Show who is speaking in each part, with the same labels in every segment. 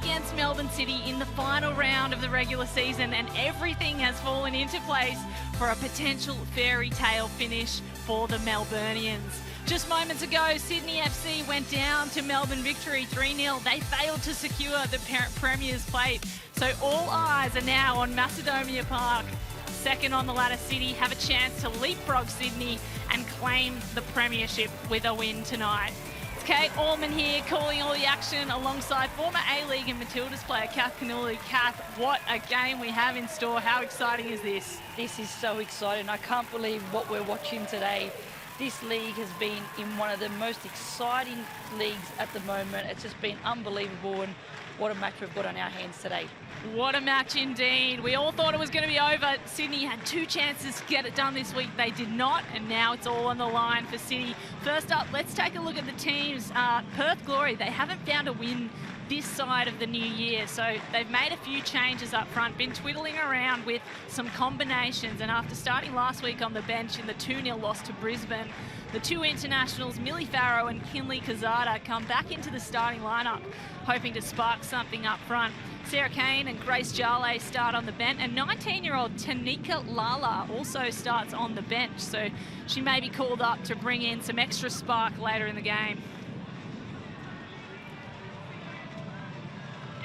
Speaker 1: against Melbourne City in the final round of the regular season, and everything has fallen into place for a potential fairy tale finish for the Melburnians. Just moments ago, Sydney FC went down to Melbourne victory 3-0. They failed to secure the Premier's plate. So all eyes are now on Macedonia Park. Second on the ladder, City have a chance to leapfrog Sydney and claim the premiership with a win tonight. It's Kate Allman here calling all the action alongside former A-League and Matildas player Kath Canuli. Kath, what a game we have in store. How exciting is this?
Speaker 2: This is so exciting. I can't believe what we're watching today. This league has been in one of the most exciting leagues at the moment. It's just been unbelievable, and what a match we've got on our hands today.
Speaker 1: What a match indeed. We all thought it was going to be over. Sydney had 2 chances to get it done this week. They did not, and now it's all on the line for City. First up, let's take a look at the teams. Perth Glory, they haven't found a win this side of the new year, so they've made a few changes up front, been twiddling around with some combinations, and after starting last week on the bench in the 2-0 loss to Brisbane, the 2 internationals, Millie Farrow and Kinley Kazada, come back into the starting lineup, hoping to spark something up front. Sarah Kane and Grace Jale start on the bench, and 19-year-old Tanika Lala also starts on the bench, so she may be called up to bring in some extra spark later in the game.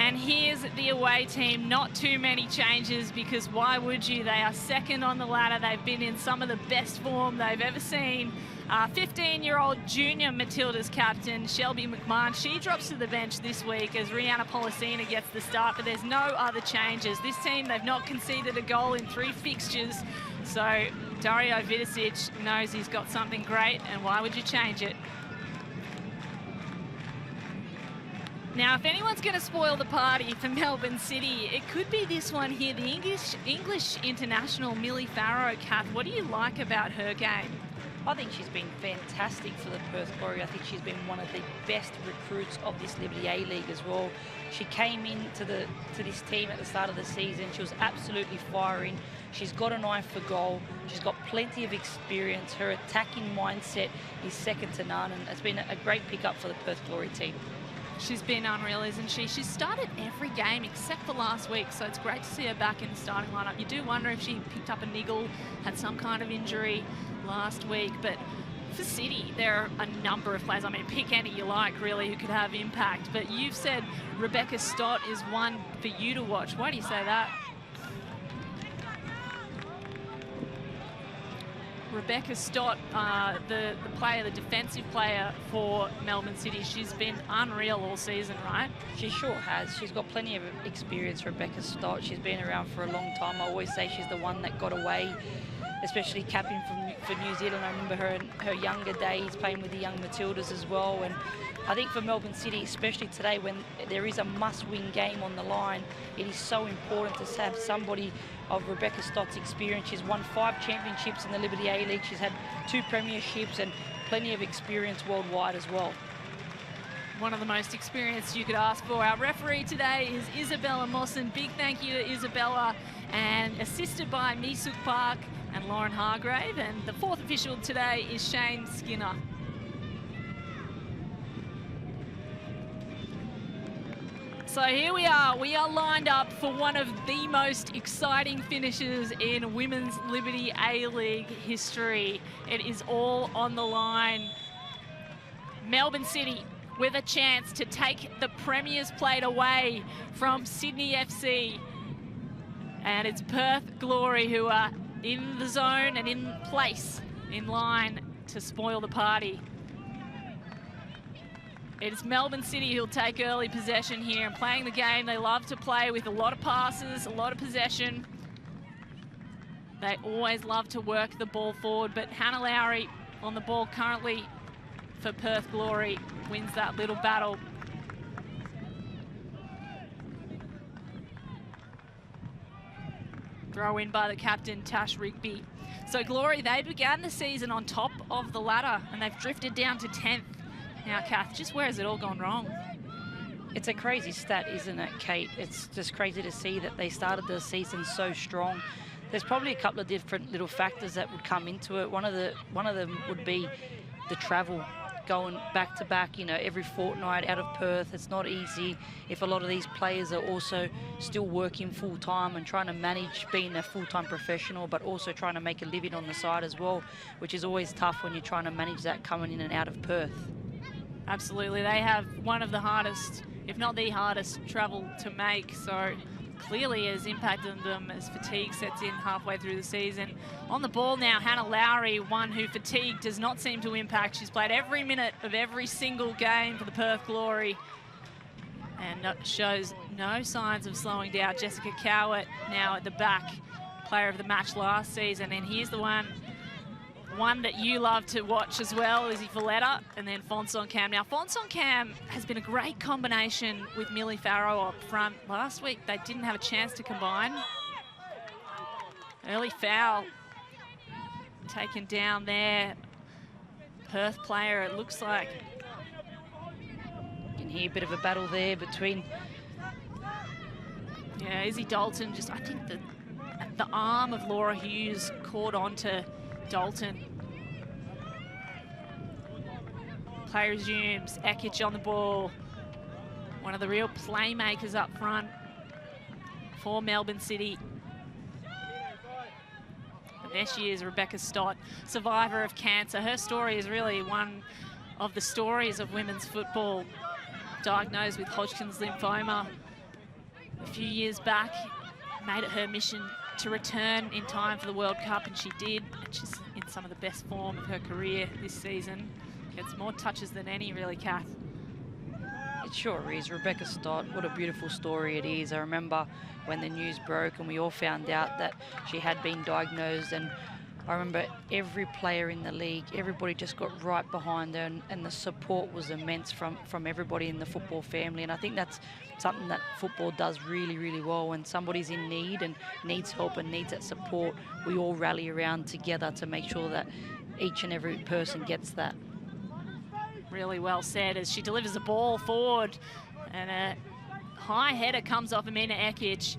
Speaker 1: And here's the away team. Not too many changes, because why would you? They are second on the ladder. They've been in some of the best form they've ever seen. 15-year-old junior Matildas captain Shelby McMahon, she drops to the bench this week as Rihanna Policina gets the start, but there's no other changes. This team, they've not conceded a goal in 3 fixtures, so Dario Vidicic knows he's got something great, and why would you change it? Now, if anyone's going to spoil the party for Melbourne City, it could be this one here, the English international Millie Farrow. Kath, what do you like about her game?
Speaker 2: I think she's been fantastic for the Perth Glory. I think she's been one of the best recruits of this Liberty A-League as well. She came into this team at the start of the season. She was absolutely firing. She's got an eye for goal. She's got plenty of experience. Her attacking mindset is second to none, and it's been a great pickup for the Perth Glory team.
Speaker 1: She's been unreal, isn't she? She's started every game except for last week, so it's great to see her back in the starting lineup. You do wonder if she picked up a niggle, had some kind of injury last week, but for City, there are a number of players. I mean, pick any you like, really, who could have impact, but you've said Rebecca Stott is one for you to watch. Why do you say that? Rebecca Stott, the player, the defensive player for Melbourne City, she's been unreal all season, right?
Speaker 2: She sure has. She's got plenty of experience, Rebecca Stott. She's been around for a long time. I always say she's the one that got away, especially capping for New Zealand. I remember her in her younger days playing with the young Matildas as well. And I think for Melbourne City, especially today when there is a must-win game on the line, it is so important to have somebody of Rebecca Stott's experience. She's won 5 championships in the Liberty A-League. She's had 2 premierships and plenty of experience worldwide as well.
Speaker 1: One of the most experienced you could ask for. Our referee today is Isabella Mawson. Big thank you to Isabella, and assisted by Misuk Park and Lauren Hargrave. And the 4th official today is Shane Skinner. So here we are lined up for one of the most exciting finishes in Women's Liberty A-League history. It is all on the line. Melbourne City with a chance to take the Premier's plate away from Sydney FC. And it's Perth Glory who are in the zone and in place, in line to spoil the party. It's Melbourne City who'll take early possession here, and playing the game they love to play with a lot of passes, a lot of possession. They always love to work the ball forward, but Hannah Lowry on the ball currently for Perth Glory wins that little battle. Throw in by the captain, Tash Rigby. So Glory, they began the season on top of the ladder, and they've drifted down to 10th. Now, Kath, just where has it all gone wrong?
Speaker 2: It's a crazy stat, isn't it, Kate? It's just crazy to see that they started the season so strong. There's probably a couple of different little factors that would come into it. One of them would be the travel. going back to back, you know, every fortnight out of Perth. It's not easy if a lot of these players are also still working full time and trying to manage being a full-time professional, but also trying to make a living on the side as well, which is always tough when you're trying to manage that coming in and out of Perth.
Speaker 1: Absolutely. They have one of the hardest, if not the hardest, travel to make. So clearly has impacted them as fatigue sets in halfway through the season. On the ball now, Hannah Lowry, one who fatigue does not seem to impact. She's played every minute of every single game for the Perth Glory and shows no signs of slowing down. Jessica Cowett now at the back, player of the match last season. And here's the one that you love to watch as well, Izzy Folletta, and then Fonson Cam. Now, Fonson Cam has been a great combination with Millie Farrow up front. Last week, they didn't have a chance to combine. Early foul taken down there. Perth player, it looks like.
Speaker 2: You can hear a bit of a battle there between...
Speaker 1: Yeah, Izzy Dalton, just, I think the arm of Laura Hughes caught onto Dalton. Play resumes, Ekic on the ball. One of the real playmakers up front for Melbourne City. And there she is, Rebecca Stott, survivor of cancer. Her story is really one of the stories of women's football. Diagnosed with Hodgkin's lymphoma a few years back, made it her mission to return in time for the World Cup, and she did. And she's in some of the best form of her career this season. Gets more touches than any, really, Kath.
Speaker 2: It sure is. Rebecca Stott, what a beautiful story it is. I remember when the news broke and we all found out that she had been diagnosed, and I remember every player in the league, everybody just got right behind her, and the support was immense from everybody in the football family. And I think that's something that football does really, really well. When somebody's in need and needs help and needs that support, we all rally around together to make sure that each and every person gets that.
Speaker 1: Really well said as she delivers the ball forward, and a high header comes off Amina Ekic,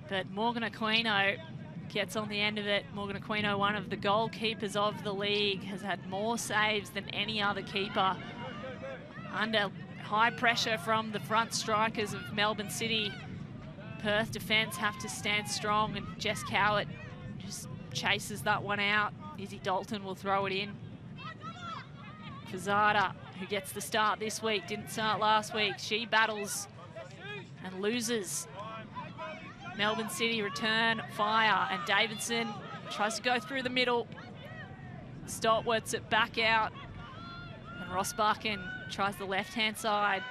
Speaker 1: but Morgan Aquino gets on the end of it. Morgan Aquino, one of the goalkeepers of the league, has had more saves than any other keeper. Under high pressure from the front strikers of Melbourne City, Perth defence have to stand strong, and Jess Cowett just chases that one out. Izzy Dalton will throw it in. Fazada, who gets the start this week, didn't start last week. She battles and loses. Melbourne City return fire, and Davidson tries to go through the middle. Stott works it back out, and Rossbakken tries the left-hand side.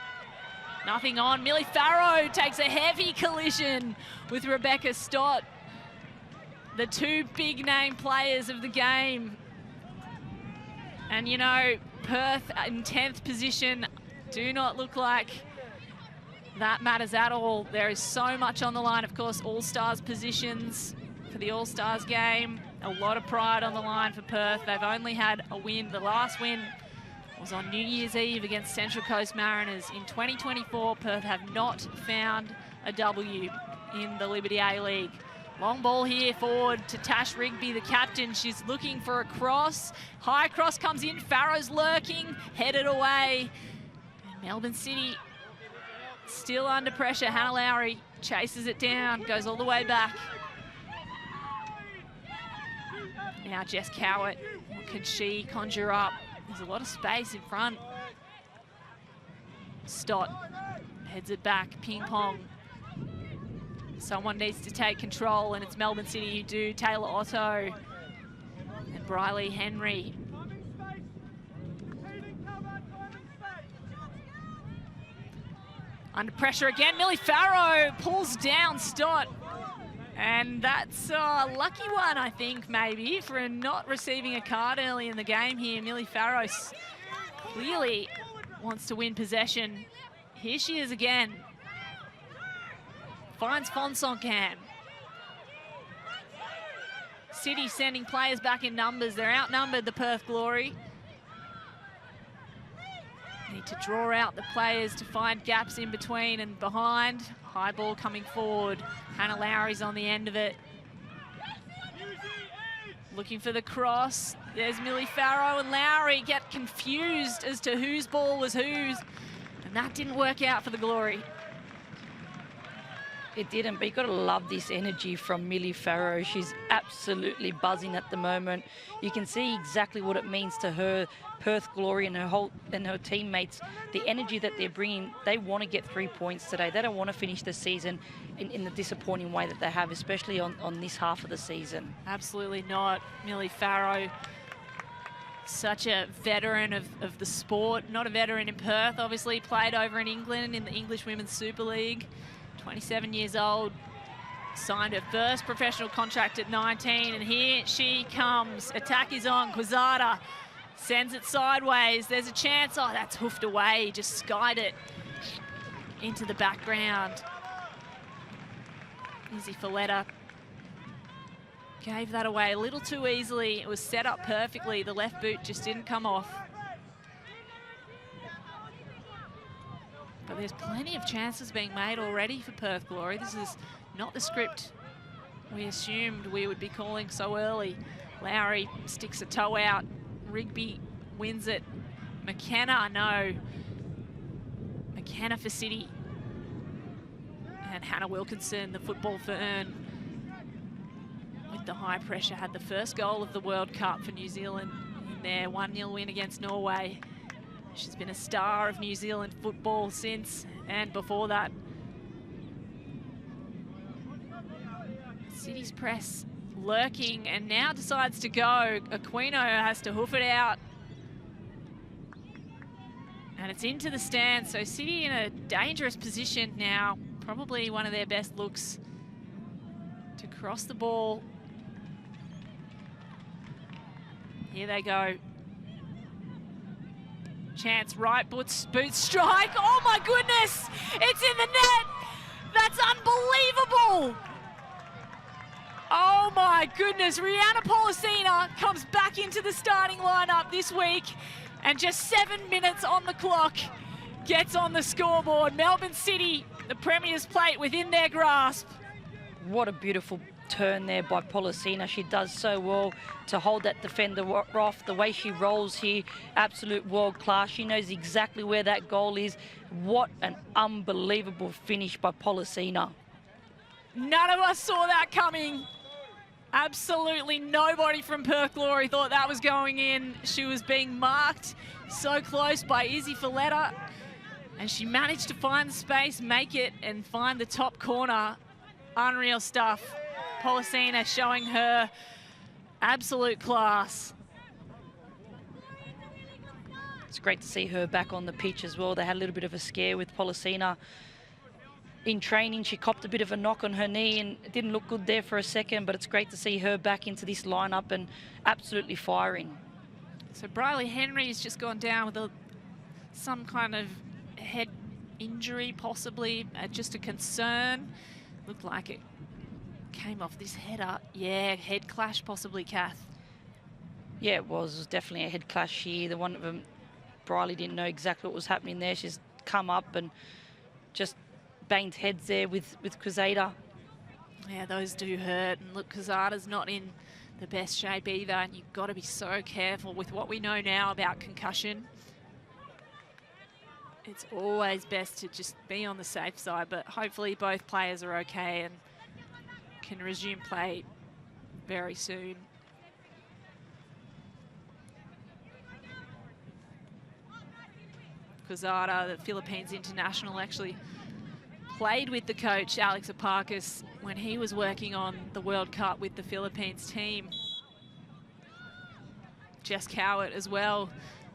Speaker 1: Nothing on. Millie Farrow takes a heavy collision with Rebecca Stott. The two big-name players of the game. And, you know, Perth in 10th position do not look like that matters at all. There is so much on the line. Of course, All-Stars positions for the All-Stars game. A lot of pride on the line for Perth. They've only had a win. The last win was on New Year's Eve against Central Coast Mariners. In 2024, Perth have not found a W in the Liberty A-League. Long ball here forward to Tash Rigby, the captain. She's looking for a cross. High cross comes in. Farrow's lurking, headed away. And Melbourne City still under pressure. Hannah Lowry chases it down, goes all the way back. Now Jess Cowett, what can she conjure up? There's a lot of space in front. Stott heads it back, ping pong. Someone needs to take control, and it's Melbourne City who do. Taylor Otto and Briley Henry. Under pressure again, Millie Farrow pulls down Stott. And that's a lucky one, I think, maybe, for not receiving a card early in the game here. Millie Farrow clearly wants to win possession. Here she is again. Finds Fonson. City sending players back in numbers. They're outnumbered, the Perth Glory. Need to draw out the players to find gaps in between and behind. High ball coming forward. Hannah Lowry's on the end of it. Looking for the cross. There's Millie Farrow, and Lowry get confused as to whose ball was whose. And that didn't work out for the Glory.
Speaker 2: It didn't, but you've got to love this energy from Millie Farrow. She's absolutely buzzing at the moment. You can see exactly what it means to her, Perth Glory and her teammates. The energy that they're bringing, they want to get 3 points today. They don't want to finish the season in the disappointing way that they have, especially on this half of the season.
Speaker 1: Absolutely not. Millie Farrow, such a veteran of the sport. Not a veteran in Perth, obviously. Played over in England in the English Women's Super League. 27 years old, signed her first professional contract at 19, and here she comes. Attack is on. Quezada sends it sideways. There's a chance. Oh, that's hoofed away. Just skied it into the background. Izzy Folletta gave that away a little too easily. It was set up perfectly. The left boot just didn't come off. But there's plenty of chances being made already for Perth Glory. This is not the script we assumed we would be calling so early. Lowry sticks a toe out. Rigby wins it. McKenna, no. McKenna for City. And Hannah Wilkinson, the football fern, with the high pressure, had the first goal of the World Cup for New Zealand in their 1-0 win against Norway. She's been a star of New Zealand football since and before that. City's press lurking and now decides to go. Aquino has to hoof it out. And it's into the stand, so City in a dangerous position now. Probably one of their best looks to cross the ball. Here they go. Chance, right, boot strike. Oh my goodness, it's in the net. That's unbelievable. Oh my goodness, Rihanna Polisina comes back into the starting lineup this week, and just 7 minutes on the clock gets on the scoreboard. Melbourne City, the Premier's plate within their grasp.
Speaker 2: What a beautiful turn there by Polisina. She does so well to hold that defender off. The way she rolls here, absolute world class. She knows exactly where that goal is. What an unbelievable finish by Polisina.
Speaker 1: None of us saw that coming. Absolutely nobody from Perth Glory thought that was going in. She was being marked so close by Izzy Folletta, and she managed to find the space, make it, and find the top corner. Unreal stuff. Polisina showing her absolute class.
Speaker 2: It's great to see her back on the pitch as well. They had a little bit of a scare with Polisina. In training, she copped a bit of a knock on her knee and it didn't look good there for a second, but it's great to see her back into this lineup and absolutely firing.
Speaker 1: So Briley Henry's just gone down with some kind of head injury, possibly, just a concern. Looked like it came off this header. Yeah, head clash possibly, Kath.
Speaker 2: Yeah, it was definitely a head clash here. The one of them, Briley didn't know exactly what was happening there. She's come up and just banged heads there with Quezada.
Speaker 1: Yeah, those do hurt. And look, Quezada's not in the best shape either, and you've got to be so careful with what we know now about concussion. It's always best to just be on the safe side, but hopefully both players are okay and can resume play very soon. Quezada, the Philippines international, actually played with the coach, Alex Apakis, when he was working on the World Cup with the Philippines team. Jess Cowart as well,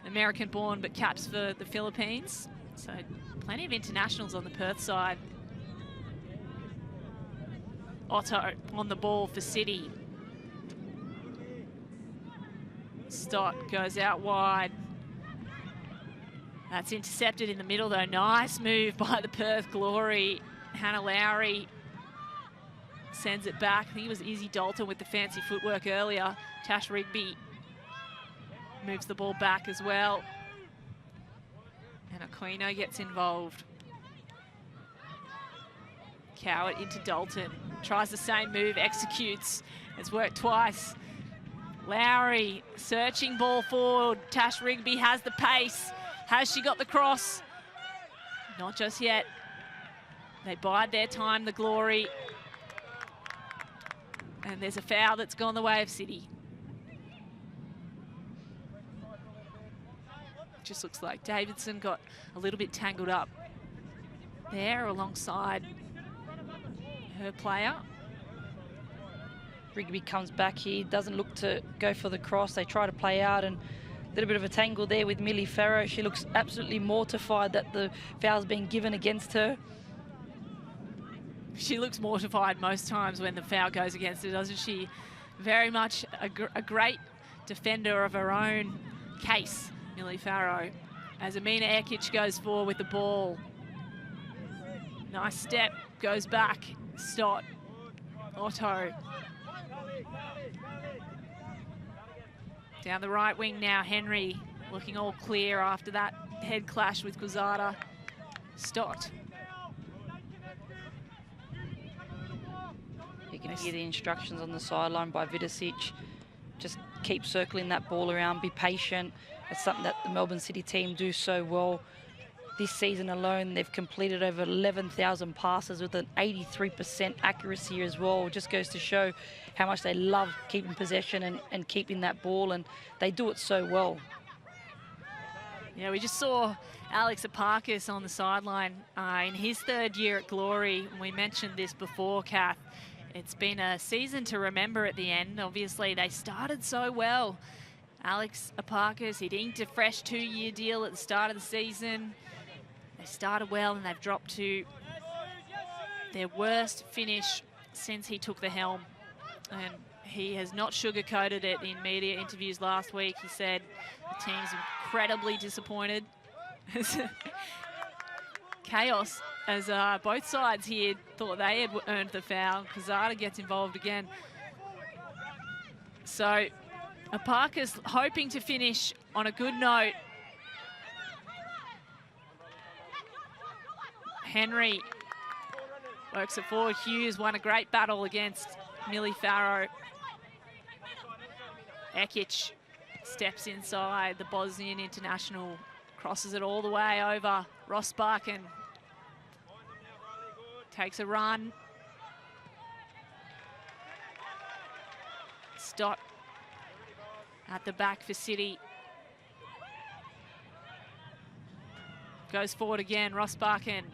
Speaker 1: American-born, but caps for the Philippines. So plenty of internationals on the Perth side. Otto on the ball for City. Stott goes out wide. That's intercepted in the middle though. Nice move by the Perth Glory. Hannah Lowry sends it back. I think it was Izzy Dalton with the fancy footwork earlier. Tash Rigby moves the ball back as well. And Aquino gets involved. Cowart into Dalton. Tries the same move, executes. It's worked twice. Lowry searching ball forward. Tash Rigby has the pace. Has she got the cross? Not just yet. They bide their time, the Glory. And there's a foul that's gone the way of City. Just looks like Davidson got a little bit tangled up there alongside her player.
Speaker 2: Rigby comes back here, doesn't look to go for the cross. They try to play out, and a little bit of a tangle there with Millie Farrow. She looks absolutely mortified that the foul's been given against her.
Speaker 1: She looks mortified most times when the foul goes against her, doesn't she? Very much a great defender of her own case, Millie Farrow. As Amina Erkic goes forward with the ball. Nice step, goes back, Stott, Otto. Down the right wing now, Henry looking all clear after that head clash with Quezada. Stott.
Speaker 2: You can hear the instructions on the sideline by Vidicic. Just keep circling that ball around, be patient. It's something that the Melbourne City team do so well. This season alone, they've completed over 11,000 passes with an 83% accuracy as well. It just goes to show how much they love keeping possession and keeping that ball, and they do it so well.
Speaker 1: Yeah, we just saw Alex Apakis on the sideline in his third year at Glory. We mentioned this before, Kath. It's been a season to remember at the end. Obviously, they started so well. Alex Apakis, he'd inked a fresh 2-year deal at the start of the season. They started well and they've dropped to their worst finish since he took the helm. And he has not sugarcoated it in media interviews last week. He said the team's incredibly disappointed. Chaos as both sides here thought they had earned the foul. Quezada gets involved again. So Apakis hoping to finish on a good note. Henry works it forward. Hughes won a great battle against Millie Farrow. Erkic steps inside. The Bosnian international crosses it all the way over. Rosbach takes a run. Stott at the back for City. Goes forward again, Rosbach. And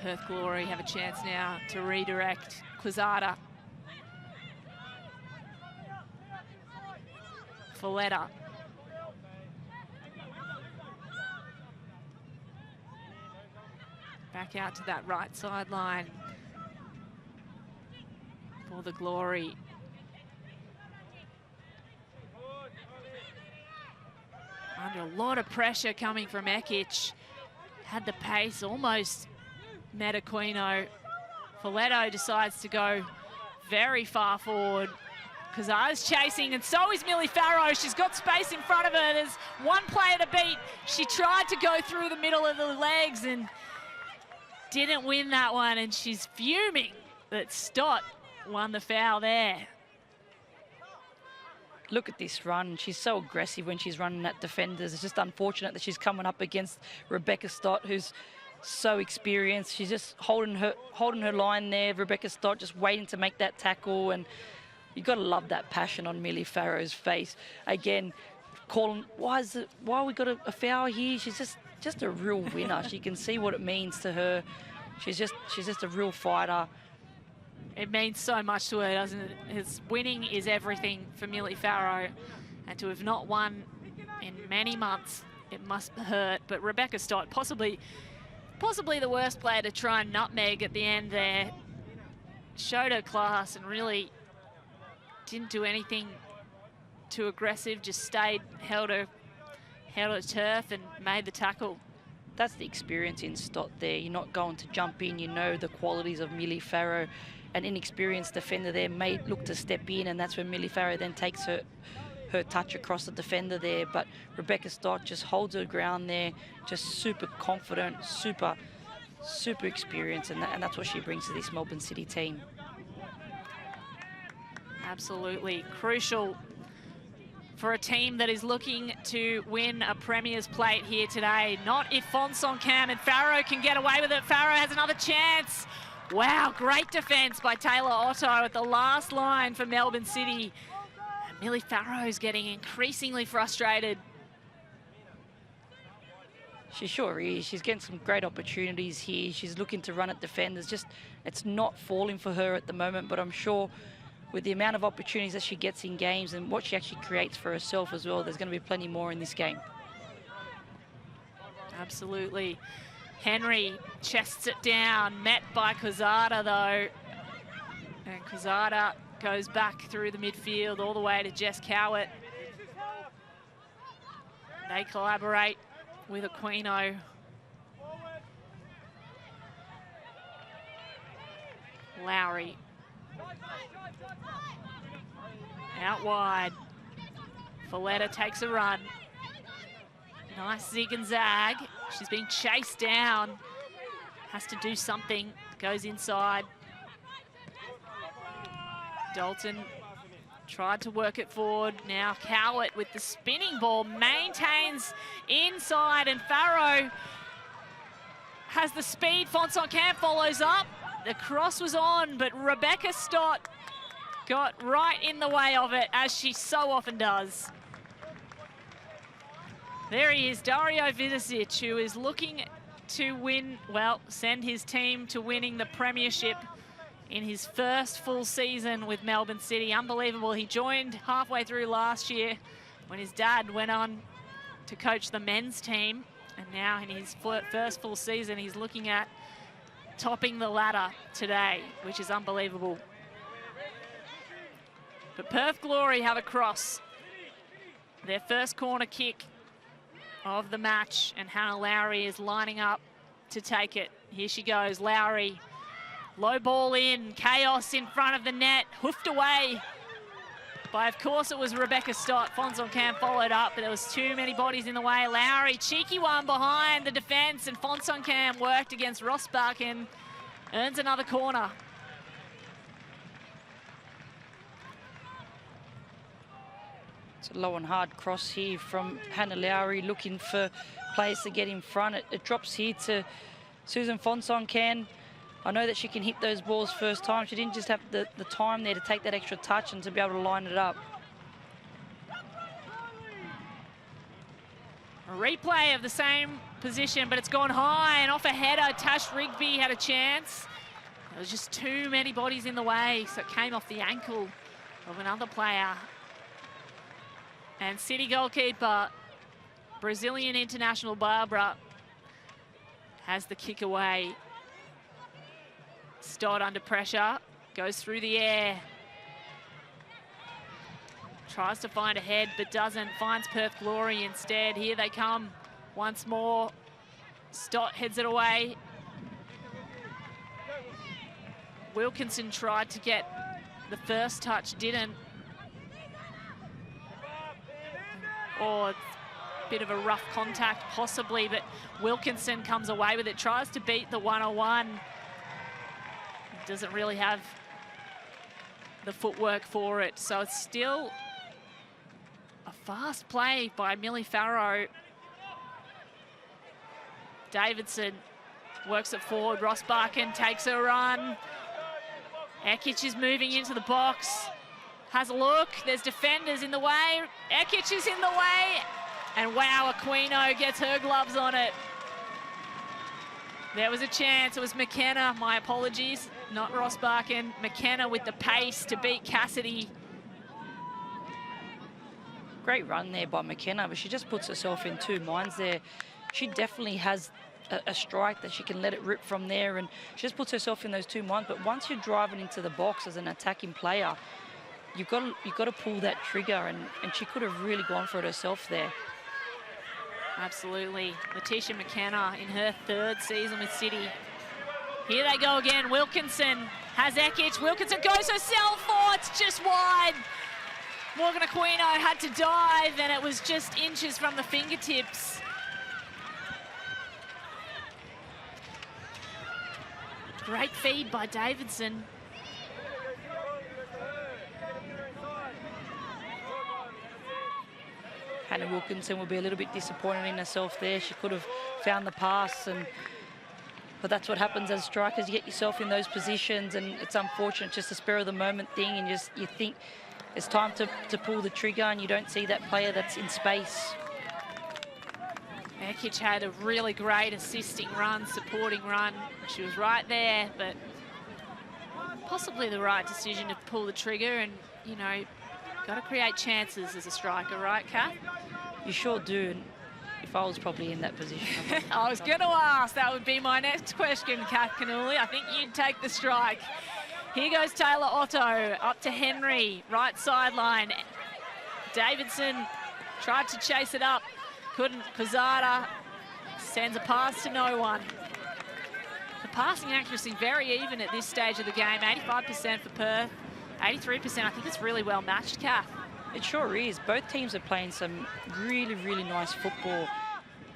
Speaker 1: Perth Glory have a chance now to redirect. Quezada. Folletta. Back out to that right sideline for the Glory. Under a lot of pressure coming from Erkic. Had the pace, almost met Aquino. Folletto decides to go very far forward. Quezada's chasing, and so is Millie Farrow. She's got space in front of her. There's one player to beat. She tried to go through the middle of the legs and didn't win that one, and she's fuming that Stott won the foul there.
Speaker 2: Look at this run. She's so aggressive when she's running at defenders. It's just unfortunate that she's coming up against Rebecca Stott, who's so experienced. She's just holding her line there. Rebecca Stott just waiting to make that tackle, and you got to love that passion on Millie Farrow's face. Again, calling, why we got a foul here? She's just a real winner. She can see what it means to her. She's just a real fighter.
Speaker 1: It means so much to her, doesn't it? His winning is everything for Millie Farrow, and to have not won in many months, it must hurt. But Rebecca Stott, possibly the worst player to try and nutmeg at the end there, showed her class and really didn't do anything too aggressive, just stayed, held her turf and made the tackle.
Speaker 2: That's the experience in Stott there. You're not going to jump in. You know the qualities of Millie Farrow. An inexperienced defender there may look to step in, and that's when Millie Farrow then takes her touch across the defender there. But Rebecca Stott just holds her ground there, just super confident, super super experienced, and that's what she brings to this Melbourne City team.
Speaker 1: Absolutely crucial for a team that is looking to win a Premier's Plate here today. Not if Fonsong can, and Farrow can get away with it. Farrow has another chance. Wow, great defence by Taylor Otto at the last line for Melbourne City. And Millie Farrow's getting increasingly frustrated.
Speaker 2: She sure is. She's getting some great opportunities here. She's looking to run at defenders. Just, it's not falling for her at the moment, but I'm sure with the amount of opportunities that she gets in games and what she actually creates for herself as well, there's going to be plenty more in this game.
Speaker 1: Absolutely. Henry chests it down, met by Quezada though. And Quezada goes back through the midfield all the way to Jess Cowett. They collaborate with Aquino. Lowry. Out wide. Folletta takes a run. Nice zig and zag. She's being chased down. Has to do something. Goes inside. Dalton tried to work it forward. Now Cowett with the spinning ball maintains inside, and Farrow has the speed. Fonsong Camp follows up. The cross was on, but Rebecca Stott got right in the way of it, as she so often does. There he is, Dario Vidicic, who is looking to win, well, send his team to winning the premiership in his first full season with Melbourne City. Unbelievable. He joined halfway through last year when his dad went on to coach the men's team. And now in his first full season, he's looking at topping the ladder today, which is unbelievable. But Perth Glory have a cross. Their first corner kick of the match, and Hannah Lowry is lining up to take it. Here she goes, Lowry. Low ball in, chaos in front of the net, hoofed away by, of course, it was Rebecca Stott. Fonsong Camp followed up, but there was too many bodies in the way. Lowry, cheeky one behind the defence, and Fonsong Camp worked against Rosbach and earns another corner.
Speaker 2: It's a low and hard cross here from Hannah Lowry, looking for players to get in front. It drops here to Susan Fonsong Camp. I know that she can hit those balls first time. She didn't just have the time there to take that extra touch and to be able to line it up.
Speaker 1: A replay of the same position, but it's gone high and off a header. Tash Rigby had a chance. There was just too many bodies in the way, so it came off the ankle of another player. And City goalkeeper, Brazilian international Barbara, has the kick away. Stott under pressure, goes through the air. Tries to find a head, but doesn't. Finds Perth Glory instead. Here they come once more. Stott heads it away. Wilkinson tried to get the first touch, didn't. Or a bit of a rough contact, possibly, but Wilkinson comes away with it. Tries to beat the 101. Doesn't really have the footwork for it. So it's still a fast play by Millie Farrow. Davidson works it forward. Rosbachen takes a run. Ekic is moving into the box. Has a look. There's defenders in the way. Ekic is in the way. And wow, Aquino gets her gloves on it. There was a chance. It was McKenna. My apologies. Not Rosbachen. McKenna with the pace to beat Cassidy.
Speaker 2: Great run there by McKenna, but she just puts herself in two minds there. She definitely has a strike that she can let it rip from there, and she just puts herself in those two minds. But once you're driving into the box as an attacking player, you've got to pull that trigger, and she could have really gone for it herself there.
Speaker 1: Absolutely. Letitia McKenna in her third season with City. Here they go again. Wilkinson has Ekic. Wilkinson goes herself. Oh, it's just wide. Morgan Aquino had to dive, and it was just inches from the fingertips. Great feed by Davidson.
Speaker 2: Hannah Wilkinson will be a little bit disappointed in herself there. She could have found the pass, but that's what happens as strikers. You get yourself in those positions, and it's unfortunate, just a spur of the moment thing, and you think it's time to pull the trigger, and you don't see that player that's in space.
Speaker 1: Erkic had a really great assisting run, supporting run. She was right there, but possibly the right decision to pull the trigger, and, you know, got to create chances as a striker, right, Kath?
Speaker 2: You sure do. And if I was probably in that position.
Speaker 1: I was going to ask. That would be my next question, Kath Canuli. I think you'd take the strike. Here goes Taylor Otto up to Henry, right sideline. Davidson tried to chase it up, couldn't. Kozada sends a pass to no one. The passing accuracy very even at this stage of the game. 85% for Perth, 83%. I think it's really well matched, Kath.
Speaker 2: It sure is. Both teams are playing some really, really nice football.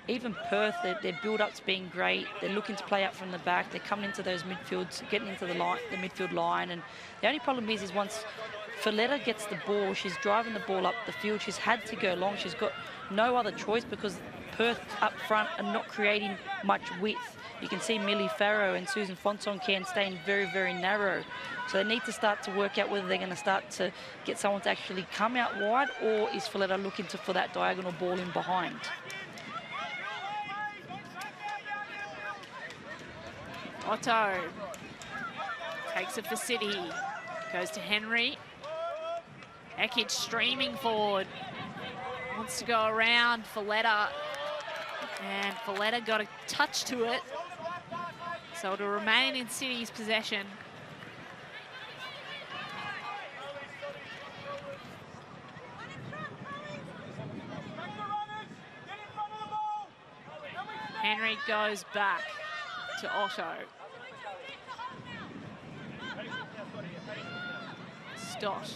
Speaker 2: Even Perth, their build-up's been great. They're looking to play out from the back. They're coming into those midfields, getting into the midfield line. And the only problem is once Folletta gets the ball, she's driving the ball up the field. She's had to go long. She's got no other choice because Perth up front are not creating much width. You can see Millie Farrow and Susan Fonson-Can staying very, very narrow. So they need to start to work out whether they're going to start to get someone to actually come out wide, or is Folletta looking for that diagonal ball in behind.
Speaker 1: Otto takes it for City, goes to Henry. Erkic streaming forward, wants to go around Folletta, and Folletta got a touch to it, so it'll remain in City's possession. Henry goes back to Otto. Stott.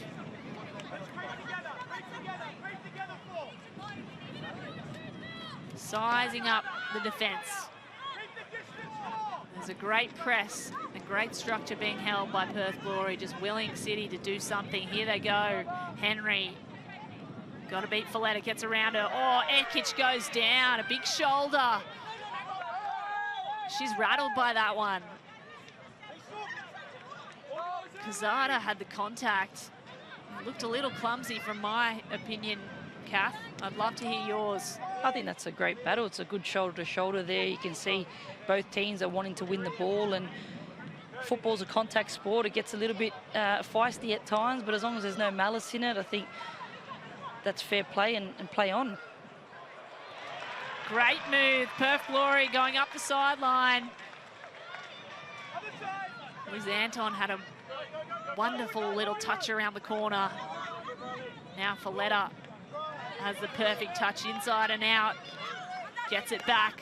Speaker 1: Sizing up the defence. There's a great press, a great structure being held by Perth Glory, just willing City to do something. Here they go. Henry. Got to beat Folletta, gets around her. Oh, Erkic goes down, a big shoulder. She's rattled by that one. Kozada had the contact. It looked a little clumsy from my opinion, Kath. I'd love to hear yours.
Speaker 2: I think that's a great battle. It's a good shoulder to shoulder there. You can see both teams are wanting to win the ball, and football's a contact sport. It gets a little bit feisty at times, but as long as there's no malice in it, I think that's fair play and play on.
Speaker 1: Great move, Perth Glory going up the sideline. Liz Anton had a wonderful little touch around the corner. Now Folletta has the perfect touch inside and out. Gets it back,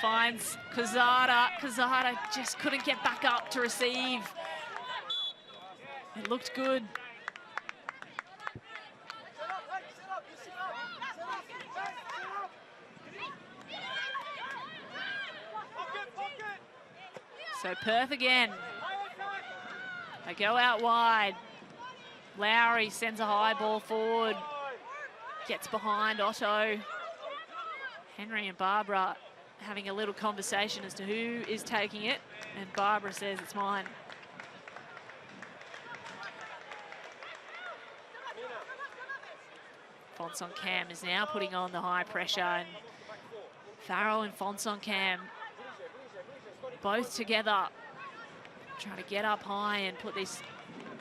Speaker 1: finds Kozada. Kozada just couldn't get back up to receive. It looked good. So Perth again. They go out wide. Lowry sends a high ball forward. Gets behind Otto. Henry and Barbara having a little conversation as to who is taking it. And Barbara says, it's mine. Fonson-Cam is now putting on the high pressure. And Farrell and Fonson-Cam both together, trying to get up high and put these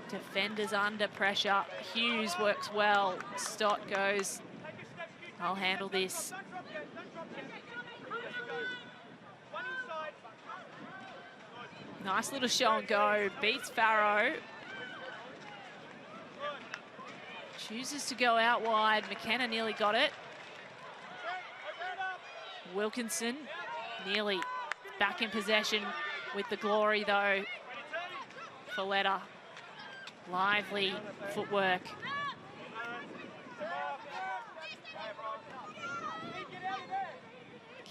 Speaker 1: defenders under pressure. Hughes works well. Stott goes, I'll handle this. Nice little show and go. Beats Farrow. Chooses to go out wide. McKenna nearly got it. Wilkinson nearly back in possession with the Glory though. Folletta, lively footwork.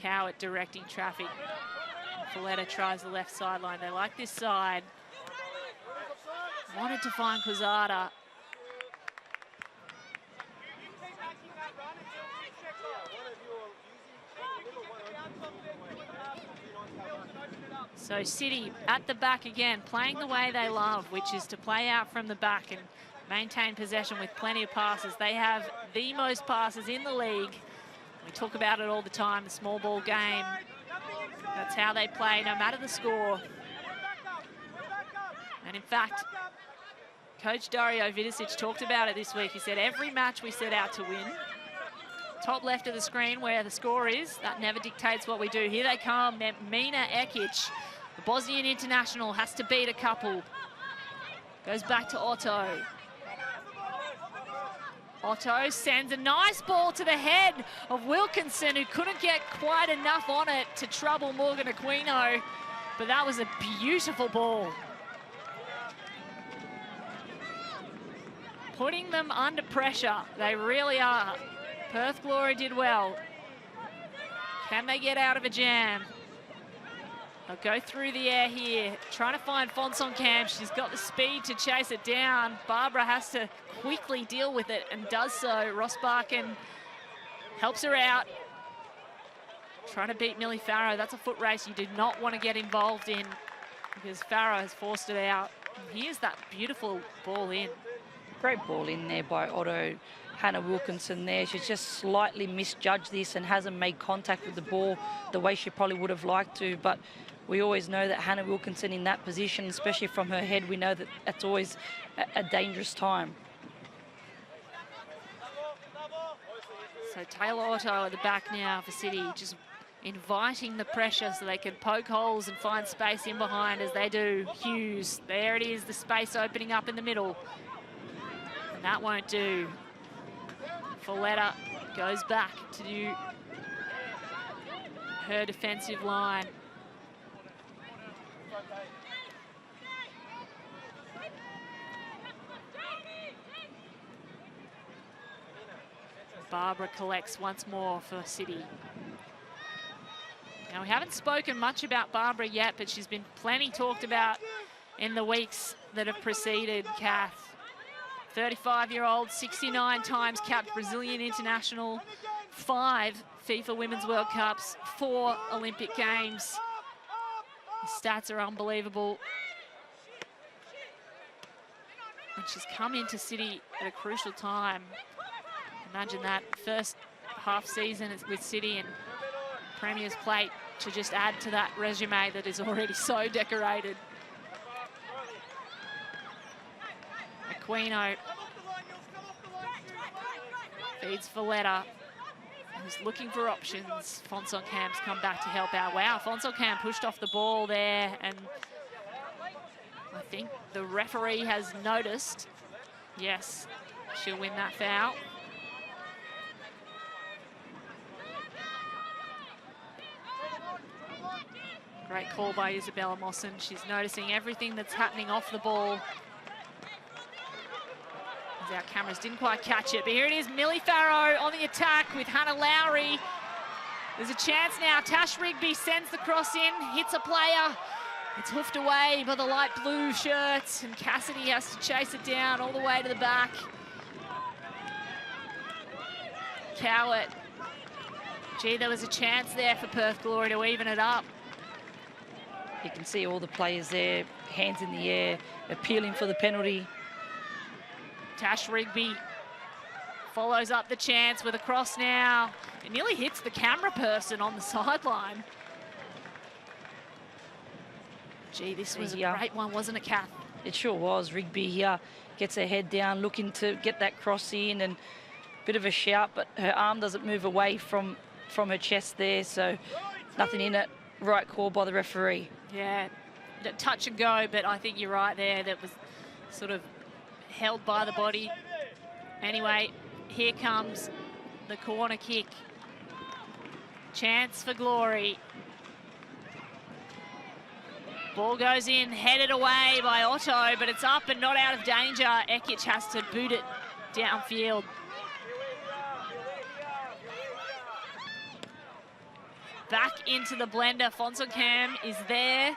Speaker 1: Cowart directing traffic. Folletta tries the left sideline. They like this side. Wanted to find Quezada. So City at the back again, playing the way they love, which is to play out from the back and maintain possession with plenty of passes. They have the most passes in the league. We talk about it all the time, the small ball game. That's how they play, no matter the score. And in fact, Coach Dario Vidicic talked about it this week. He said, every match we set out to win. Top left of the screen where the score is, that never dictates what we do. Here they come, Mina Ekic. The Bosnian international has to beat a couple. Goes back to Otto. Otto sends a nice ball to the head of Wilkinson, who couldn't get quite enough on it to trouble Morgan Aquino. But that was a beautiful ball. Putting them under pressure, they really are. Perth Glory did well. Can they get out of a jam? They'll go through the air here, trying to find Fonson-Camp. She's got the speed to chase it down. Barbara has to quickly deal with it and does so. Rossbarken helps her out. Trying to beat Millie Farrow. That's a foot race you did not want to get involved in because Farrow has forced it out. And here's that beautiful ball in.
Speaker 2: Great ball in there by Otto. Hannah Wilkinson there. She's just slightly misjudged this and hasn't made contact with the ball the way she probably would have liked to. But we always know that Hannah Wilkinson in that position, especially from her head, we know that that's always a dangerous time.
Speaker 1: So Taylor Otto at the back now for City, just inviting the pressure so they can poke holes and find space in behind as they do. Hughes, there it is, the space opening up in the middle. And that won't do. Folletta goes back to do her defensive line. Barbara collects once more for City. Now, we haven't spoken much about Barbara yet, but she's been plenty talked about in the weeks that have preceded Kath. 35-year-old, 69 times capped Brazilian international, 5 FIFA Women's World Cups, 4 Olympic Games. The stats are unbelievable. And she's come into City at a crucial time. Imagine that first half season with City and Premier's Plate to just add to that resume that is already so decorated. Aquino feeds Folletta, who's looking for options. Fonson-Camp's come back to help out. Wow, Fonson-Camp pushed off the ball there, and I think the referee has noticed. Yes, she'll win that foul. Great call by Isabella Mawson. She's noticing everything that's happening off the ball. As our cameras didn't quite catch it, but here it is, Millie Farrow on the attack with Hannah Lowry. There's a chance now. Tash Rigby sends the cross in, hits a player. It's hoofed away by the light blue shirts, and Cassidy has to chase it down all the way to the back. Cowart. Gee, there was a chance there for Perth Glory to even it up.
Speaker 2: You can see all the players there, hands in the air, appealing for the penalty.
Speaker 1: Tash Rigby follows up the chance with a cross now. It nearly hits the camera person on the sideline. Gee, this was a great one, wasn't it, Kath?
Speaker 2: It sure was. Rigby here gets her head down, looking to get that cross in, and a bit of a shout, but her arm doesn't move away from her chest there, so nothing in it. Right call by the referee.
Speaker 1: Yeah, touch and go, but I think you're right there. That was sort of held by the body. Anyway, here comes the corner kick. Chance for Glory. Ball goes in, headed away by Otto, but it's up and not out of danger. Ekic has to boot it downfield. back into the blender. Fonsocam is there.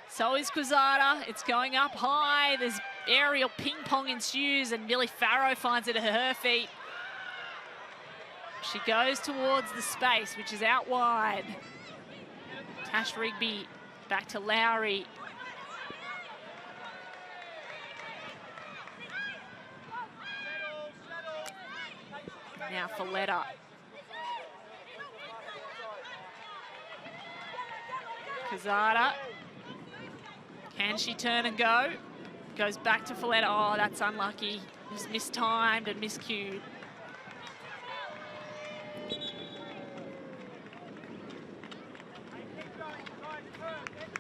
Speaker 1: So is Quezada. It's going up high. There's aerial ping pong ensues, and Millie Farrow finds it at her feet. She goes towards the space, which is out wide. Tash Rigby back to Lowry. Now Folletta. Quezada. Can she turn and go? Goes back to Folletta. Oh, that's unlucky. It was mistimed and miscued.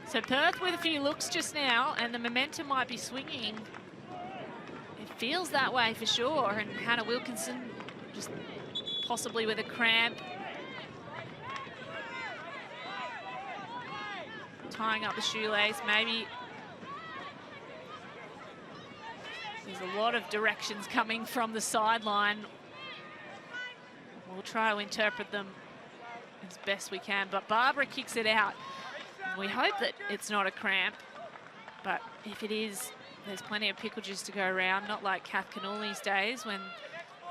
Speaker 1: So Perth with a few looks just now, and the momentum might be swinging. It feels that way for sure. And Hannah Wilkinson just possibly with a cramp. Tying up the shoelace, maybe. There's a lot of directions coming from the sideline. We'll try to interpret them as best we can, but Barbara kicks it out. We hope that it's not a cramp, but if it is, there's plenty of pickle juice to go around, not like Kath Canouli's days when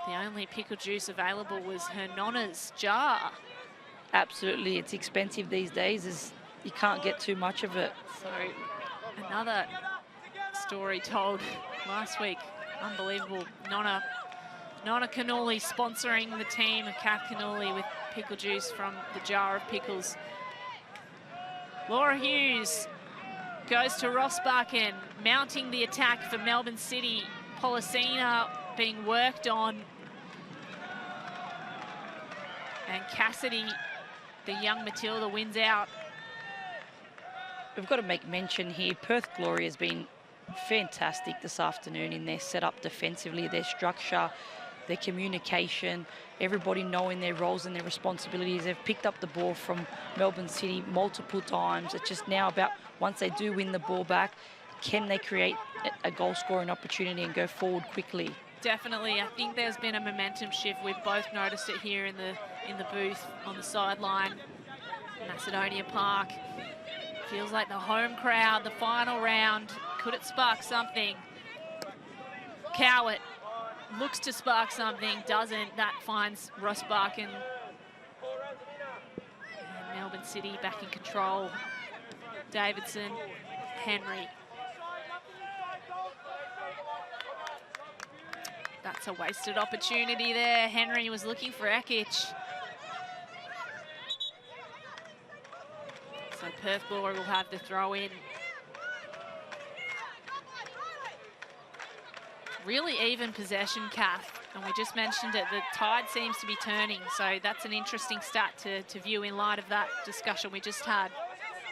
Speaker 1: the only pickle juice available was her nonna's jar.
Speaker 2: Absolutely, it's expensive these days. You can't get too much of it.
Speaker 1: So another story told last week. Unbelievable. Nonna Cannoli sponsoring the team of Kath Cannoli with pickle juice from the jar of pickles. Laura Hughes goes to Rossbakken, mounting the attack for Melbourne City. Policina being worked on. And Cassidy, the young Matilda, wins out.
Speaker 2: We've got to make mention here, Perth Glory has been fantastic this afternoon in their setup defensively, their structure, their communication, everybody knowing their roles and their responsibilities. They've picked up the ball from Melbourne City multiple times. It's just now about, once they do win the ball back, can they create a goal scoring opportunity and go forward quickly?
Speaker 1: Definitely. I think there's been a momentum shift. We've both noticed it here in the booth on the sideline. Macedonia Park. Feels like the home crowd, the final round. Could it spark something? Cowart looks to spark something, doesn't. That finds Rossbakken. And Melbourne City back in control. Davidson, Henry. That's a wasted opportunity there. Henry was looking for Ekic. So Perth Glory will have to throw in. Really even possession, Kath. And we just mentioned it, the tide seems to be turning. So that's an interesting stat to view in light of that discussion we just had.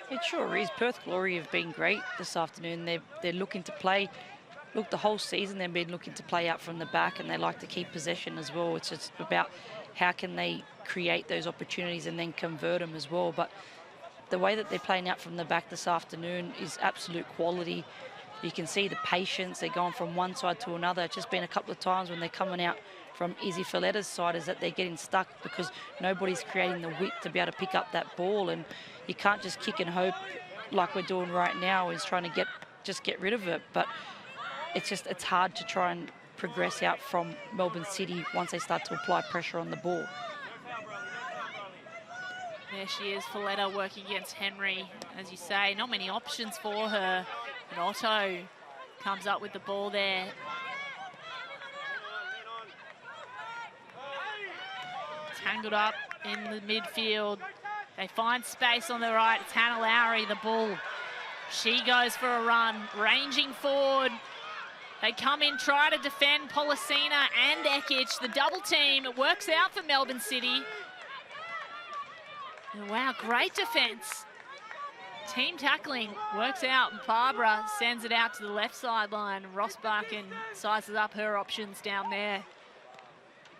Speaker 2: It sure is. Perth Glory have been great this afternoon. They're looking to play. Look, the whole season they've been looking to play out from the back, and they like to keep possession as well. It's just about how can they create those opportunities and then convert them as well. But the way that they're playing out from the back this afternoon is absolute quality. You can see the patience. They're going from one side to another. It's just been a couple of times when they're coming out from Izzy Folletta's side is that they're getting stuck because nobody's creating the width to be able to pick up that ball. And you can't just kick and hope like we're doing right now is trying to get rid of it. But it's hard to try and progress out from Melbourne City once they start to apply pressure on the ball.
Speaker 1: There she is, Folletta working against Henry. As you say, not many options for her. And Otto comes up with the ball there. Tangled up in the midfield. They find space on the right. It's Hannah Lowry, the ball. She goes for a run, ranging forward. They come in, try to defend Policina and Ekic. The double team, it works out for Melbourne City. And wow, great defence. Team tackling works out, and Barbara sends it out to the left sideline. Rossbakken sizes up her options down there.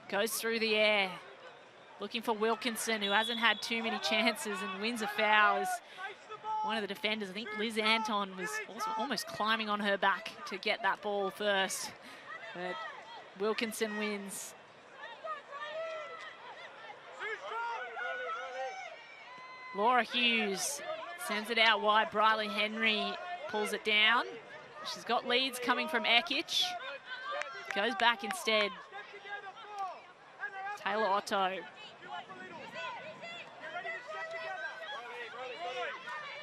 Speaker 1: Goes through the air. Looking for Wilkinson, who hasn't had too many chances and wins a foul. As one of the defenders, I think Liz Anton, was also almost climbing on her back to get that ball first. But Wilkinson wins. Laura Hughes sends it out wide. Briley Henry pulls it down. She's got leads coming from Ekic. Goes back instead. Taylor Otto.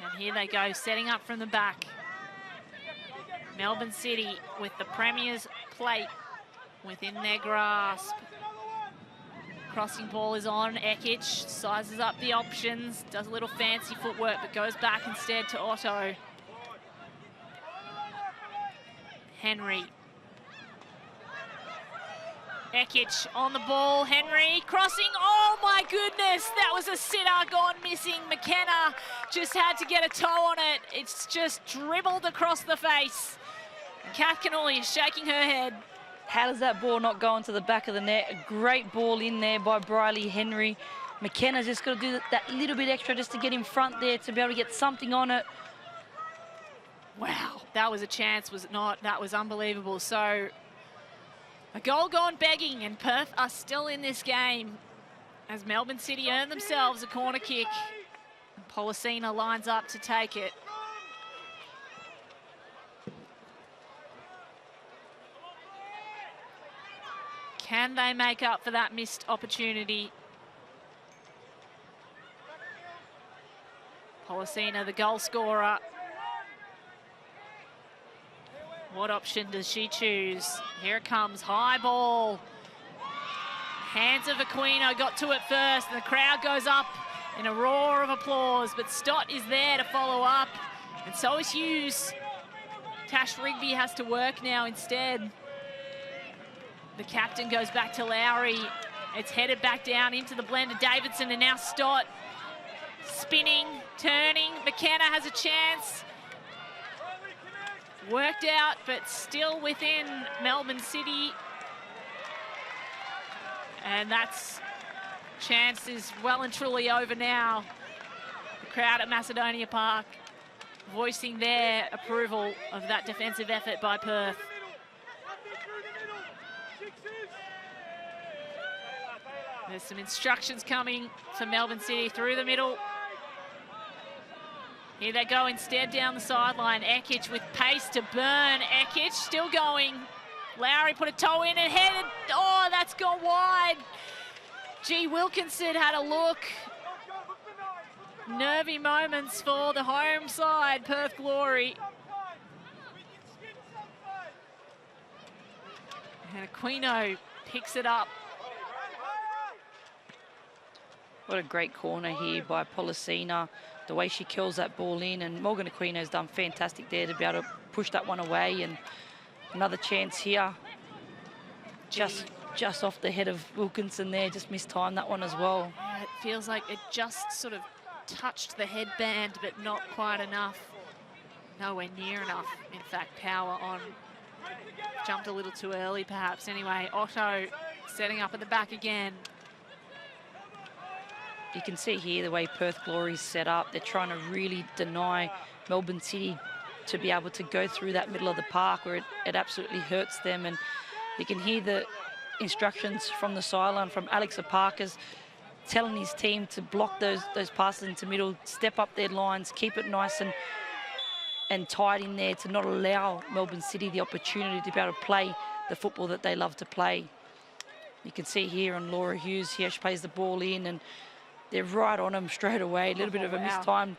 Speaker 1: And here they go, setting up from the back. Melbourne City with the Premier's plate within their grasp. Crossing ball is on. Ekic sizes up the options, does a little fancy footwork, but goes back instead to Otto. Henry. Ekic on the ball. Henry crossing. Oh my goodness, that was a sitter gone missing. McKenna just had to get a toe on it. It's just dribbled across the face. Kath Cannoli is shaking her head.
Speaker 2: How does that ball not go into the back of the net? A great ball in there by Briley Henry. McKenna's just got to do that little bit extra just to get in front there to be able to get something on it.
Speaker 1: Wow, that was a chance, was it not? That was unbelievable. So, a goal gone begging, and Perth are still in this game as Melbourne City earn themselves a corner kick. And Policina lines up to take it. Can they make up for that missed opportunity? Policina, the goal scorer. What option does she choose? Here it comes, high ball. Hands of Aquino, got to it first, and the crowd goes up in a roar of applause, but Stott is there to follow up, and so is Hughes. Tash Rigby has to work now instead. The captain goes back to Lowry. It's headed back down into the blend of Davidson, and now Stott spinning, turning. McKenna has a chance. Worked out, but still within Melbourne City. And that's chance is well and truly over now. The crowd at Macedonia Park voicing their approval of that defensive effort by Perth. There's some instructions coming for Melbourne City through the middle. Here they go instead down the sideline. Ekic with pace to burn. Ekic still going. Lowry put a toe in and headed. Oh, that's gone wide. G. Wilkinson had a look. Nervy moments for the home side, Perth Glory. And Aquino picks it up.
Speaker 2: What a great corner here by Policina. The way she kills that ball in, and Morgan Aquino's done fantastic there to be able to push that one away. And another chance here. Just off the head of Wilkinson there, just missed time that one as well.
Speaker 1: Yeah, it feels like it just sort of touched the headband, but not quite enough. Nowhere near enough, in fact, power on. Jumped a little too early, perhaps. Anyway, Otto setting up at the back again.
Speaker 2: You can see here the way Perth Glory's set up. They're trying to really deny Melbourne City to be able to go through that middle of the park where it absolutely hurts them. And you can hear the instructions from the sideline from Alex Aparkas telling his team to block those passes into middle, step up their lines, keep it nice and tight in there to not allow Melbourne City the opportunity to be able to play the football that they love to play. You can see here on Laura Hughes here, she plays the ball in and they're right on him straight away. A little bit of a mistimed